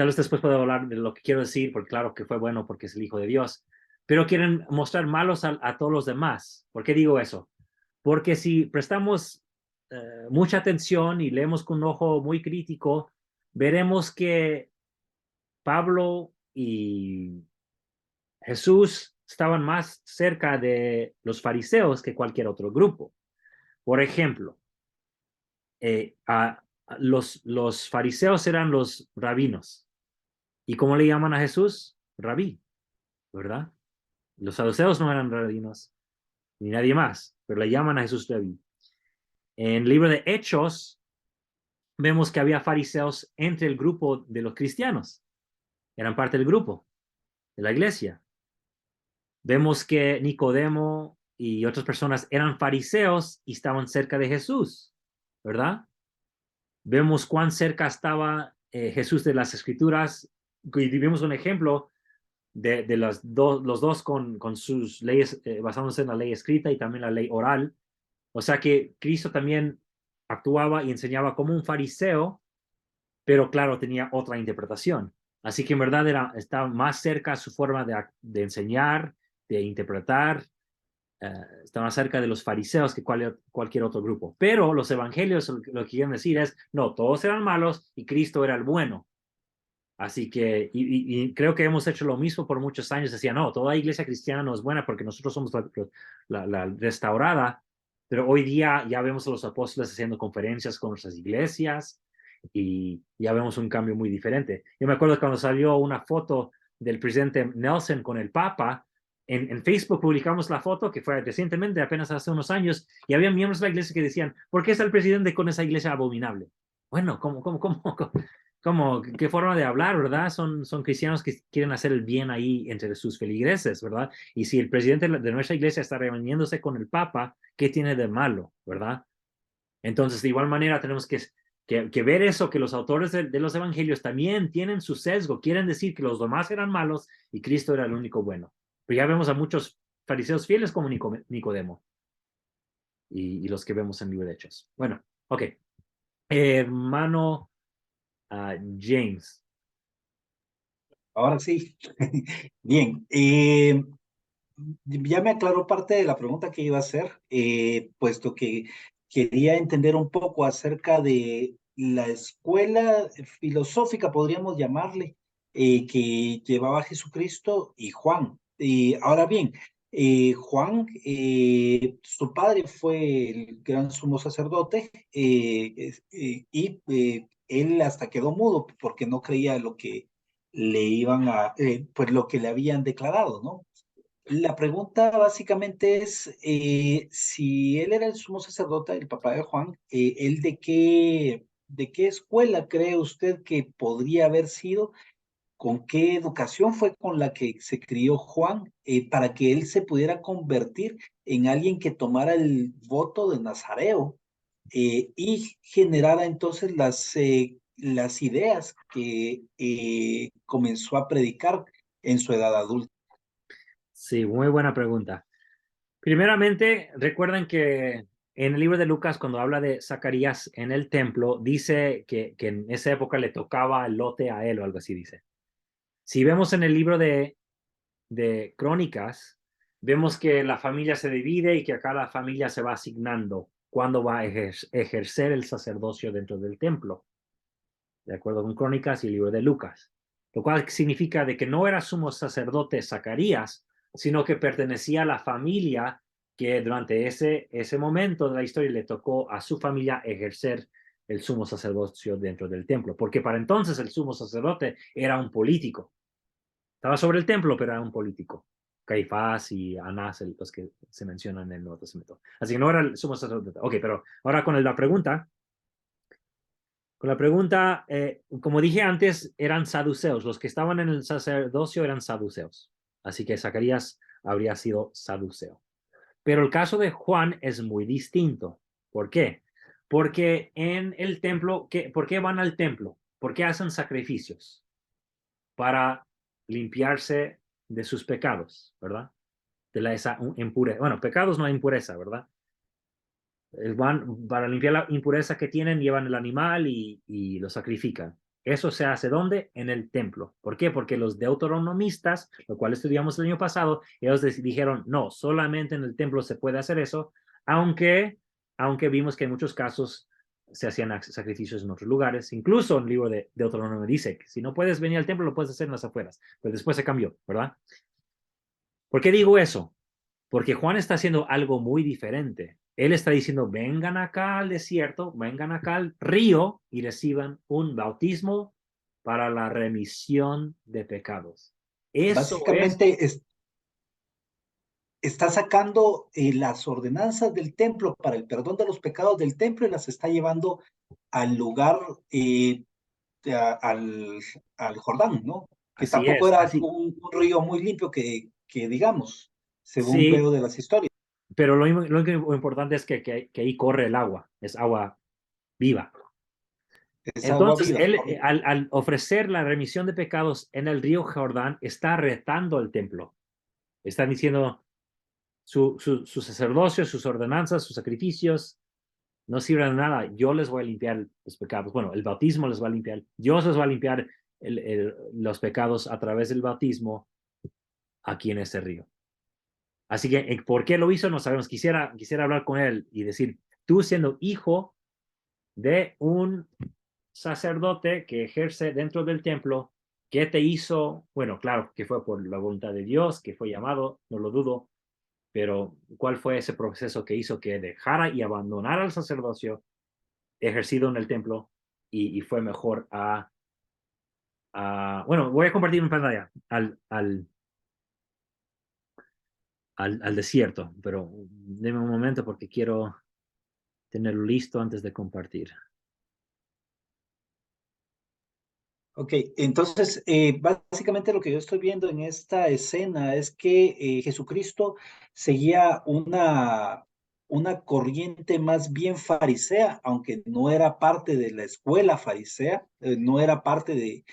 vez después puedo hablar de lo que quiero decir, porque claro que fue bueno porque es el Hijo de Dios, pero quieren mostrar malos a todos los demás. ¿Por qué digo eso? Porque si prestamos mucha atención y leemos con un ojo muy crítico, veremos que Pablo y Jesús estaban más cerca de los fariseos que cualquier otro grupo. Por ejemplo, los fariseos eran los rabinos. ¿Y cómo le llaman a Jesús? Rabí, ¿verdad? Los saduceos no eran rabinos, ni nadie más, pero le llaman a Jesús Rabí. En el libro de Hechos, vemos que había fariseos entre el grupo de los cristianos. Eran parte del grupo, de la iglesia. Vemos que Nicodemo y otras personas eran fariseos y estaban cerca de Jesús, ¿verdad? Vemos cuán cerca estaba Jesús de las Escrituras, y vimos un ejemplo de los dos con sus leyes, basándose en la ley escrita y también la ley oral. O sea que Cristo también actuaba y enseñaba como un fariseo, pero claro, tenía otra interpretación. Así que en verdad estaba más cerca a su forma de enseñar, de interpretar, está más cerca de los fariseos que cualquier otro grupo. Pero los evangelios lo que quieren decir es, no, todos eran malos y Cristo era el bueno. Así que, y creo que hemos hecho lo mismo por muchos años. Decía, no, toda iglesia cristiana no es buena porque nosotros somos la restaurada, pero hoy día ya vemos a los apóstoles haciendo conferencias con nuestras iglesias y ya vemos un cambio muy diferente. Yo me acuerdo cuando salió una foto del presidente Nelson con el Papa, en Facebook publicamos la foto que fue recientemente, apenas hace unos años, y había miembros de la iglesia que decían, ¿por qué está el presidente con esa iglesia abominable? Bueno, qué forma de hablar, ¿verdad? Son cristianos que quieren hacer el bien ahí entre sus feligreses, ¿verdad? Y si el presidente de nuestra iglesia está reuniéndose con el Papa, ¿qué tiene de malo, verdad? Entonces, de igual manera, tenemos que ver eso, que los autores de los evangelios también tienen su sesgo, quieren decir que los demás eran malos y Cristo era el único bueno. Pero ya vemos a muchos fariseos fieles como Nicodemo y los que vemos en el libro de Hechos. Bueno, ok. Hermano James. Ahora sí. Bien. Ya me aclaró parte de la pregunta que iba a hacer, puesto que quería entender un poco acerca de la escuela filosófica, podríamos llamarle, que llevaba a Jesucristo y Juan. Ahora bien, Juan, su padre fue el gran sumo sacerdote y él hasta quedó mudo porque no creía lo que le iban a, pues lo que le habían declarado, ¿no? La pregunta básicamente es si él era el sumo sacerdote, el papá de Juan, él de qué escuela cree usted que podría haber sido, con qué educación fue con la que se crió Juan para que él se pudiera convertir en alguien que tomara el voto de Nazareo y generara entonces las ideas que comenzó a predicar en su edad adulta. Sí, muy buena pregunta. Primeramente, recuerden que en el libro de Lucas, cuando habla de Zacarías en el templo, dice que en esa época le tocaba el lote a él o algo así dice. Si vemos en el libro de Crónicas, vemos que la familia se divide y que a cada familia se va asignando cuándo va a ejercer el sacerdocio dentro del templo, de acuerdo con Crónicas y el libro de Lucas. Lo cual significa de que no era sumo sacerdote Zacarías, sino que pertenecía a la familia que durante ese momento de la historia le tocó a su familia ejercer el sumo sacerdocio dentro del templo, porque para entonces el sumo sacerdote era un político. Estaba sobre el templo, pero era un político. Caifás y Anás, los que se mencionan en el Nuevo Testamento. Así que no era el sumo sacerdote. Ok, pero ahora con la pregunta. Como dije antes, eran saduceos. Los que estaban en el sacerdocio eran saduceos. Así que Zacarías habría sido saduceo. Pero el caso de Juan es muy distinto. ¿Por qué? Porque en el templo, ¿por qué van al templo? ¿Por qué hacen sacrificios? Para limpiarse de sus pecados, ¿verdad? De esa impureza. Bueno, pecados no hay impureza, ¿verdad? Van para limpiar la impureza que tienen, llevan el animal y lo sacrifican. Eso se hace ¿dónde? En el templo. ¿Por qué? Porque los deuteronomistas, lo cual estudiamos el año pasado, ellos dijeron, no, solamente en el templo se puede hacer eso, aunque vimos que en muchos casos se hacían sacrificios en otros lugares. Incluso en el libro de Deuteronomio dice que si no puedes venir al templo, lo puedes hacer en las afueras. Pero después se cambió, ¿verdad? ¿Por qué digo eso? Porque Juan está haciendo algo muy diferente. Él está diciendo, vengan acá al desierto, vengan acá al río y reciban un bautismo para la remisión de pecados. Eso Básicamente está sacando las ordenanzas del templo para el perdón de los pecados del templo y las está llevando al lugar, al Jordán, ¿no? Que así tampoco es, era así. un río muy limpio que digamos, según Sí, veo de las historias. pero lo importante es que ahí corre el agua, es agua viva. Es agua Entonces, viva. él, al ofrecer la remisión de pecados en el río Jordán, está retando el templo. Están diciendo su sacerdocio, sus ordenanzas, sus sacrificios, no sirven de nada. Yo les voy a limpiar los pecados. Bueno, el bautismo les va a limpiar. Dios les va a limpiar los pecados a través del bautismo aquí en este río. Así que, ¿por qué lo hizo? No sabemos. Quisiera hablar con él y decir, tú siendo hijo de un sacerdote que ejerce dentro del templo, ¿qué te hizo? Bueno, claro que fue por la voluntad de Dios, que fue llamado, no lo dudo, pero ¿cuál fue ese proceso que hizo que dejara y abandonara el sacerdocio ejercido en el templo y fue mejor bueno, voy a compartir mi pantalla al desierto, pero denme un momento porque quiero tenerlo listo antes de compartir. Ok, entonces básicamente lo que yo estoy viendo en esta escena es que Jesucristo seguía una corriente más bien farisea, aunque no era parte de la escuela farisea, no era parte de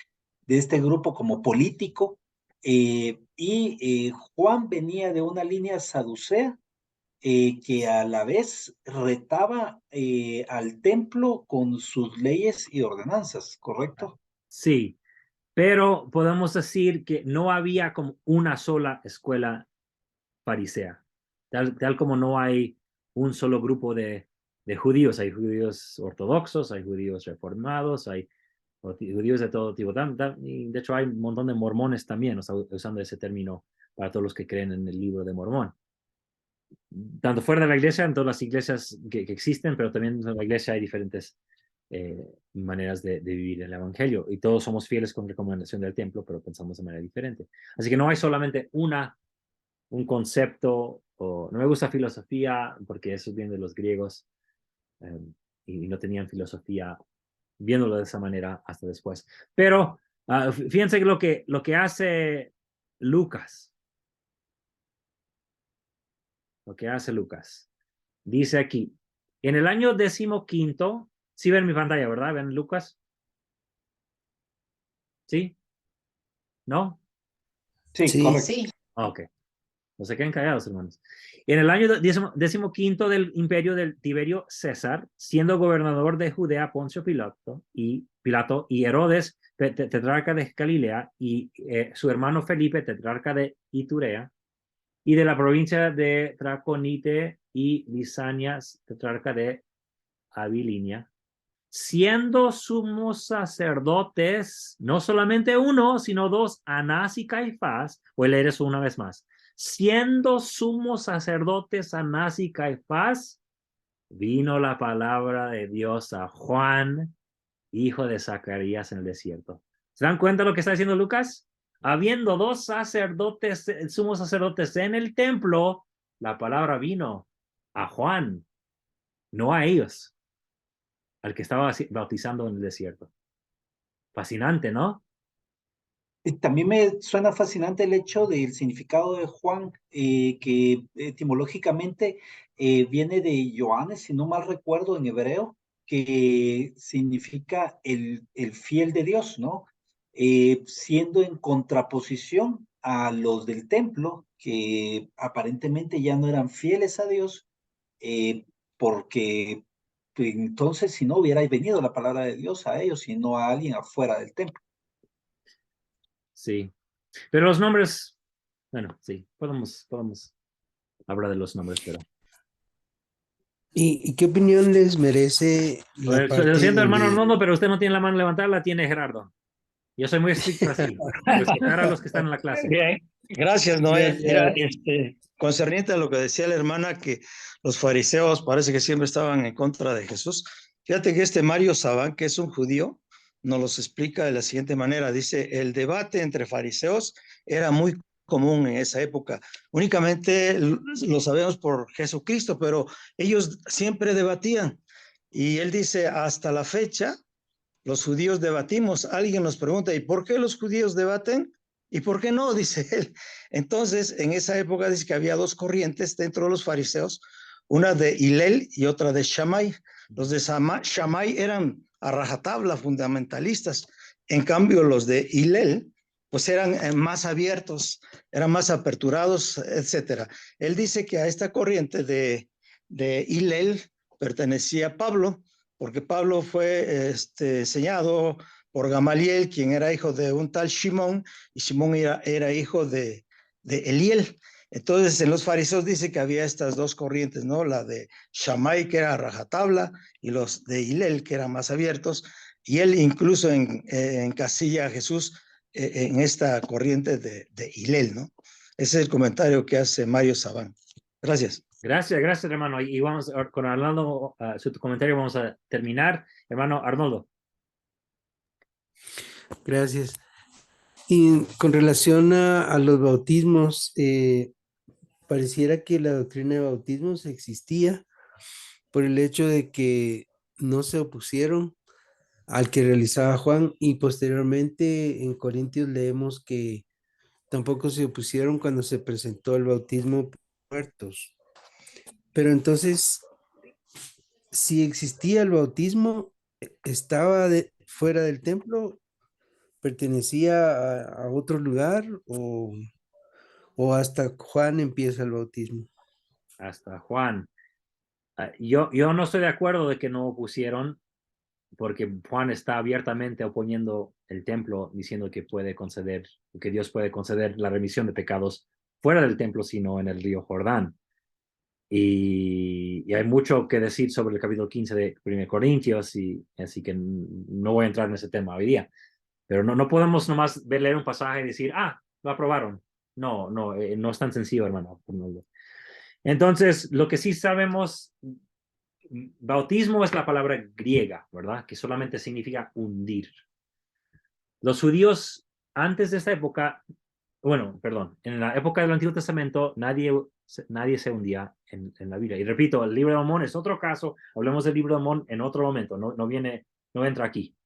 este grupo como político, y Juan venía de una línea saducea que a la vez retaba al templo con sus leyes y ordenanzas, ¿correcto? Sí, pero podemos decir que no había como una sola escuela farisea, tal como no hay un solo grupo de judíos. Hay judíos ortodoxos, hay judíos reformados, hay o judíos de todo tipo. Y de hecho hay un montón de mormones también, usando ese término para todos los que creen en el libro de Mormón. Tanto fuera de la iglesia, en todas las iglesias que existen, pero también en la iglesia hay diferentes maneras de vivir el evangelio, y todos somos fieles con recomendación del templo, pero pensamos de manera diferente. Así que no hay solamente un concepto, o no me gusta filosofía porque eso viene de los griegos, y no tenían filosofía viéndolo de esa manera hasta después. Pero fíjense que lo que hace Lucas, dice aquí, en el año 15, ¿sí ven mi pantalla, verdad? ¿Ven Lucas? ¿Sí? ¿No? Sí, Sí. correcto. Sí, Ok. No se queden callados, hermanos. En el año 15 del imperio del Tiberio César, siendo gobernador de Judea Poncio Pilato y Herodes, tetrarca de Galilea, y su hermano Felipe, tetrarca de Iturea, y de la provincia de Traconite y Lisanias, tetrarca de Abilinia, siendo sumos sacerdotes, no solamente uno, sino dos, Anás y Caifás. Voy a leer eso una vez más. Siendo sumos sacerdotes Anás y Caifás, vino la palabra de Dios a Juan, hijo de Zacarías, en el desierto. ¿Se dan cuenta de lo que está diciendo Lucas? Habiendo dos sacerdotes, sumos sacerdotes en el templo, la palabra vino a Juan, no a ellos, al que estaba bautizando en el desierto. Fascinante, ¿no? También me suena fascinante el hecho del significado de Juan, que etimológicamente viene de Johannes, si no mal recuerdo, en hebreo, que significa el fiel de Dios, ¿no? Siendo en contraposición a los del templo, que aparentemente ya no eran fieles a Dios, porque pues, entonces si no hubiera venido la palabra de Dios a ellos, sino a alguien afuera del templo. Sí. Pero los nombres, bueno, sí, podemos hablar de los nombres, pero... ¿Y qué opinión les merece la Lo parte siento, hermano donde... Arnoldo, pero usted no tiene la mano levantada, la tiene Gerardo. Yo soy muy estricto así. Respetar a los que están en la clase. Bien, gracias, Noé. Mira, Gracias. concerniente a lo que decía la hermana, que los fariseos parece que siempre estaban en contra de Jesús. Fíjate que este Mario Sabán, que es un judío, nos los explica de la siguiente manera. Dice, el debate entre fariseos era muy común en esa época. Únicamente lo sabemos por Jesucristo, pero ellos siempre debatían. Y él dice, hasta la fecha, los judíos debatimos. Alguien nos pregunta, ¿y por qué los judíos debaten? ¿Y por qué no? Dice él. Entonces, en esa época dice que había dos corrientes dentro de los fariseos, una de Hillel y otra de Shammai. Los de Shammai eran a rajatabla fundamentalistas. En cambio, los de Hillel, pues eran más abiertos, eran más aperturados, etcétera. Él dice que a esta corriente de Hillel pertenecía Pablo, porque Pablo fue enseñado por Gamaliel, quien era hijo de un tal Simón, y Simón era hijo de Eliel. Entonces, en los fariseos dice que había estas dos corrientes, ¿no? La de Shammai, que era rajatabla, y los de Hillel, que eran más abiertos, y él incluso encasilla a Jesús en esta corriente de Hillel, ¿no? Ese es el comentario que hace Mario Sabán. Gracias. Gracias, hermano. Y vamos con Arnoldo, su comentario vamos a terminar. Hermano Arnoldo. Gracias. Y con relación a los bautismos, pareciera que la doctrina de bautismos existía por el hecho de que no se opusieron al que realizaba Juan, y posteriormente en Corintios leemos que tampoco se opusieron cuando se presentó el bautismo por muertos. Pero entonces, si existía el bautismo, ¿estaba fuera del templo? ¿Pertenecía a otro lugar o hasta Juan empieza el bautismo? Hasta Juan. Yo no estoy de acuerdo de que no opusieron, porque Juan está abiertamente oponiendo el templo, diciendo que que Dios puede conceder la remisión de pecados fuera del templo, sino en el río Jordán. Y hay mucho que decir sobre el capítulo 15 de 1 Corintios, y así que no voy a entrar en ese tema hoy día. Pero no podemos nomás leer un pasaje y decir, lo aprobaron. No, no es tan sencillo, hermano. Entonces, lo que sí sabemos, bautismo es la palabra griega, ¿verdad? Que solamente significa hundir. Los judíos antes de esta época, bueno, perdón, en la época del Antiguo Testamento nadie se hundía en la Biblia. Y repito, el libro de Mormón es otro caso, hablemos del libro de Mormón en otro momento, no entra aquí.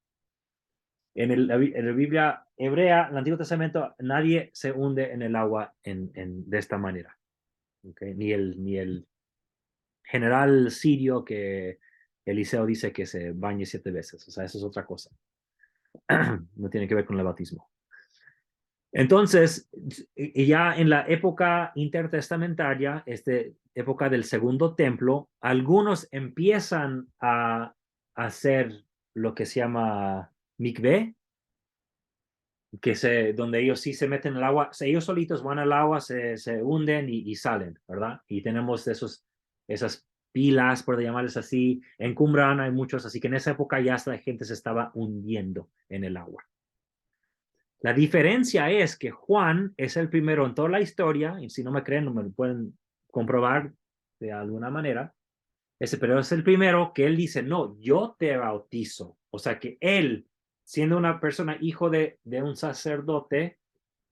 En la Biblia hebrea, el Antiguo Testamento, nadie se hunde en el agua de esta manera. ¿Okay? Ni el general sirio que Eliseo dice que se bañe 7 veces. O sea, eso es otra cosa. No tiene que ver con el bautismo. Entonces, ya en la época intertestamentaria, época del Segundo Templo, algunos empiezan a hacer lo que se llama mikveh, donde ellos sí se meten en el agua, ellos solitos van al agua, se hunden y salen, ¿verdad? Y tenemos esas pilas, por llamarles así, en Qumran hay muchos, así que en esa época ya la gente se estaba hundiendo en el agua. La diferencia es que Juan es el primero en toda la historia, y si no me creen, no me lo pueden comprobar de alguna manera, pero es el primero que él dice, no, yo te bautizo. O sea que él, siendo una persona hijo de un sacerdote,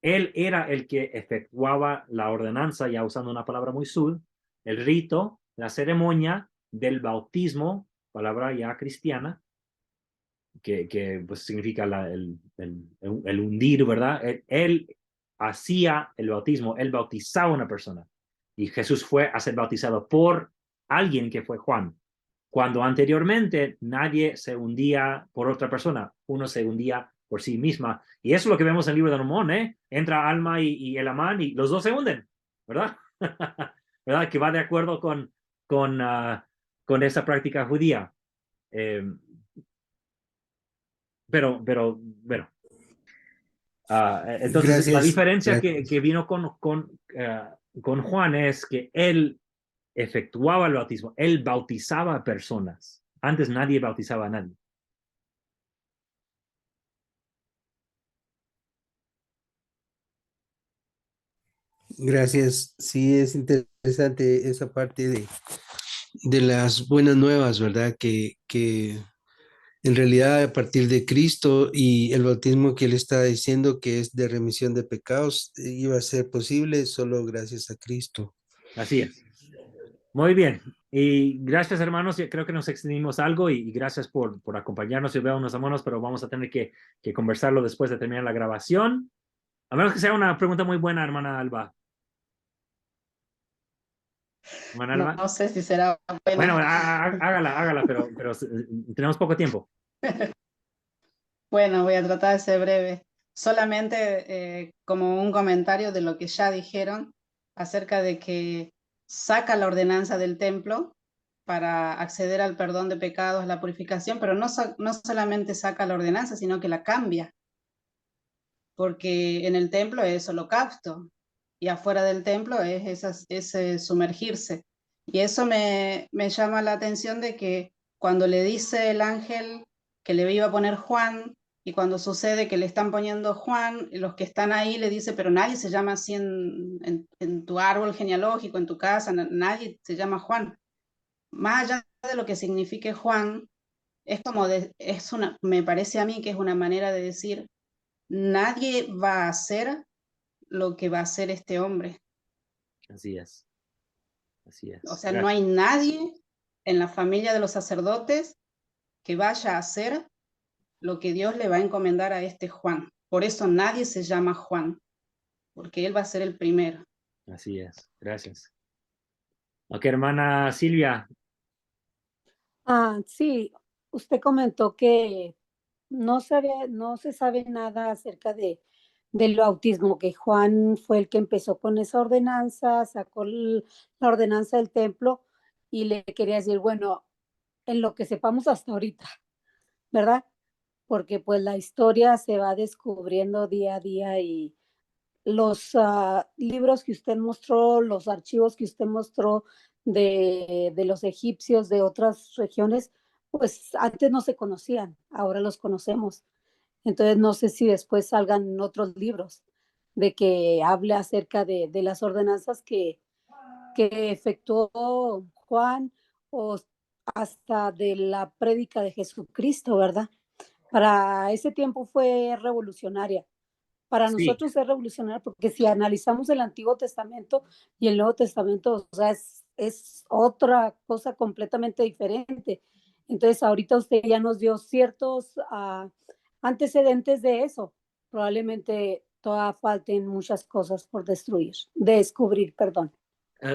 él era el que efectuaba la ordenanza, ya usando una palabra muy sud, el rito, la ceremonia del bautismo, palabra ya cristiana, que pues significa el hundir, ¿verdad? Él hacía el bautismo, él bautizaba a una persona. Y Jesús fue a ser bautizado por alguien que fue Juan. Cuando anteriormente nadie se hundía por otra persona, uno se hundía por sí misma. Y eso es lo que vemos en el libro de Mormón, ¿eh? Entra Alma y Elamán y los dos se hunden, ¿verdad? ¿Verdad? Que va de acuerdo con esa práctica judía. Pero, bueno. Entonces, la Gracias. diferencia Gracias. que vino con Juan es que él efectuaba el bautismo, él bautizaba a personas. Antes nadie bautizaba a nadie. Gracias. Sí, es interesante esa parte de las buenas nuevas, ¿verdad? Que en realidad a partir de Cristo y el bautismo que él está diciendo que es de remisión de pecados, iba a ser posible solo gracias a Cristo. Así es. Muy bien. Y gracias, hermanos. Yo creo que nos extendimos algo y gracias por acompañarnos. Yo veo unos hermanos, pero vamos a tener que conversarlo después de terminar la grabación. A menos que sea una pregunta muy buena, hermana Alba. Hermana Alba. No sé si será Bueno, buena. hágala, pero tenemos poco tiempo. Bueno, voy a tratar de ser breve. Solamente como un comentario de lo que ya dijeron acerca de que saca la ordenanza del templo para acceder al perdón de pecados, la purificación, pero no solamente saca la ordenanza, sino que la cambia, porque en el templo es holocausto y afuera del templo es sumergirse. Y eso me llama la atención de que cuando le dice el ángel que le iba a poner Juan, y cuando sucede que le están poniendo Juan, los que están ahí le dice, pero nadie se llama así en tu árbol genealógico, en tu casa, nadie se llama Juan. Más allá de lo que signifique Juan, es como me parece a mí que es una manera de decir, nadie va a hacer lo que va a hacer este hombre. Así es. Así es. O sea, no hay nadie en la familia de los sacerdotes que vaya a hacer lo que Dios le va a encomendar a este Juan. Por eso nadie se llama Juan, porque él va a ser el primero. Así es. Gracias. Ok, hermana Silvia. Sí, usted comentó que no se sabe nada acerca del bautismo, que Juan fue el que empezó con esa ordenanza, sacó la ordenanza del templo y le quería decir, bueno, en lo que sepamos hasta ahorita, ¿verdad? Porque pues la historia se va descubriendo día a día y los libros que usted mostró, los archivos que usted mostró de los egipcios de otras regiones, pues antes no se conocían, ahora los conocemos. Entonces no sé si después salgan otros libros de que hable acerca de las ordenanzas que efectuó Juan o hasta de la prédica de Jesucristo, ¿verdad? Para ese tiempo fue revolucionaria. Para Sí, nosotros es revolucionaria porque si analizamos el Antiguo Testamento y el Nuevo Testamento, o sea, es otra cosa completamente diferente. Entonces, ahorita usted ya nos dio ciertos antecedentes de eso. Probablemente todavía falten muchas cosas por descubrir, perdón.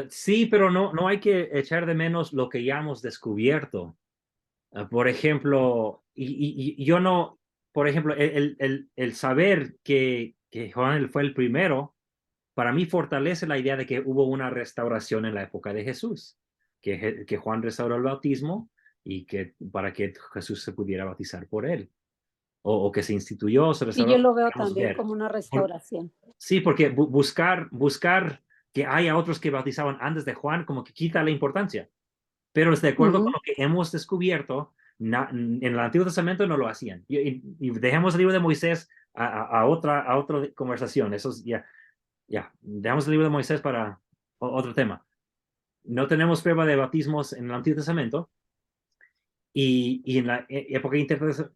sí, pero no hay que echar de menos lo que ya hemos descubierto. Por ejemplo, y yo no, por ejemplo, el saber que Juan fue el primero, para mí fortalece la idea de que hubo una restauración en la época de Jesús, que Juan restauró el bautismo y que para que Jesús se pudiera bautizar por él, o que se instituyó, se Y yo restauró. lo veo Podemos también ver. como una restauración. Sí, porque buscar que haya otros que bautizaban antes de Juan como que quita la importancia. Pero de acuerdo con lo que hemos descubierto, en el Antiguo Testamento no lo hacían. Y dejemos el libro de Moisés a otra conversación. Eso es ya. Dejamos el libro de Moisés para otro tema. No tenemos prueba de bautismos en el Antiguo Testamento. Y en la época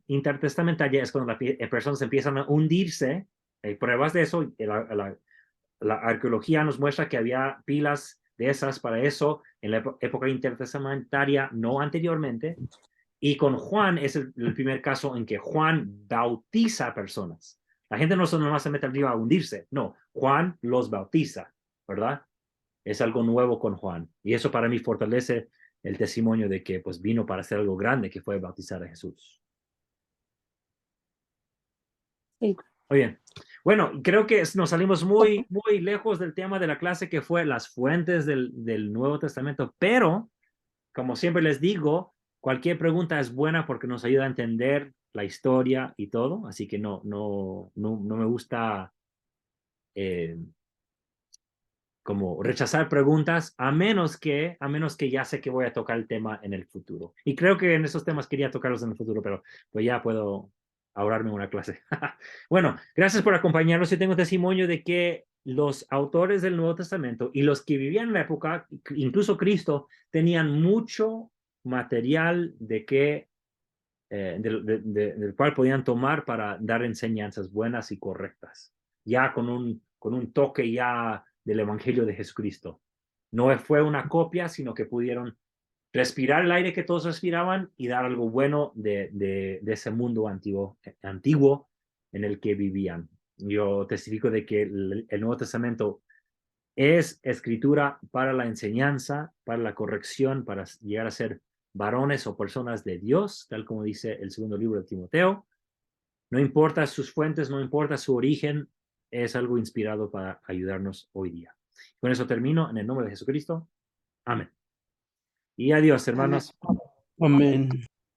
intertestamentaria es cuando las personas empiezan a hundirse. Hay pruebas de eso. La arqueología nos muestra que había pilas de esas para eso en la época intertestamentaria, no anteriormente. Y con Juan es el primer caso en que Juan bautiza a personas. La gente no solo se mete arriba a hundirse, no, Juan los bautiza, ¿verdad? Es algo nuevo con Juan. Y eso para mí fortalece el testimonio de que pues vino para hacer algo grande, que fue bautizar a Jesús. Sí. Muy bien. Bueno, creo que nos salimos muy lejos del tema de la clase que fue las fuentes del Nuevo Testamento, pero como siempre les digo, cualquier pregunta es buena porque nos ayuda a entender la historia y todo, así que no me gusta como rechazar preguntas a menos que ya sé que voy a tocar el tema en el futuro. Y creo que en esos temas quería tocarlos en el futuro, pero pues ya puedo ahorrarme una clase. Bueno, gracias por acompañarnos. Yo tengo testimonio de que los autores del Nuevo Testamento y los que vivían en la época, incluso Cristo, tenían mucho material del cual podían tomar para dar enseñanzas buenas y correctas, ya con un toque ya del Evangelio de Jesucristo. No fue una copia, sino que pudieron respirar el aire que todos respiraban y dar algo bueno de ese mundo antiguo en el que vivían. Yo testifico de que el Nuevo Testamento es escritura para la enseñanza, para la corrección, para llegar a ser varones o personas de Dios, tal como dice el segundo libro de Timoteo. No importa sus fuentes, no importa su origen, es algo inspirado para ayudarnos hoy día. Con eso termino, en el nombre de Jesucristo. Amén. Y adiós, hermanos. Amén.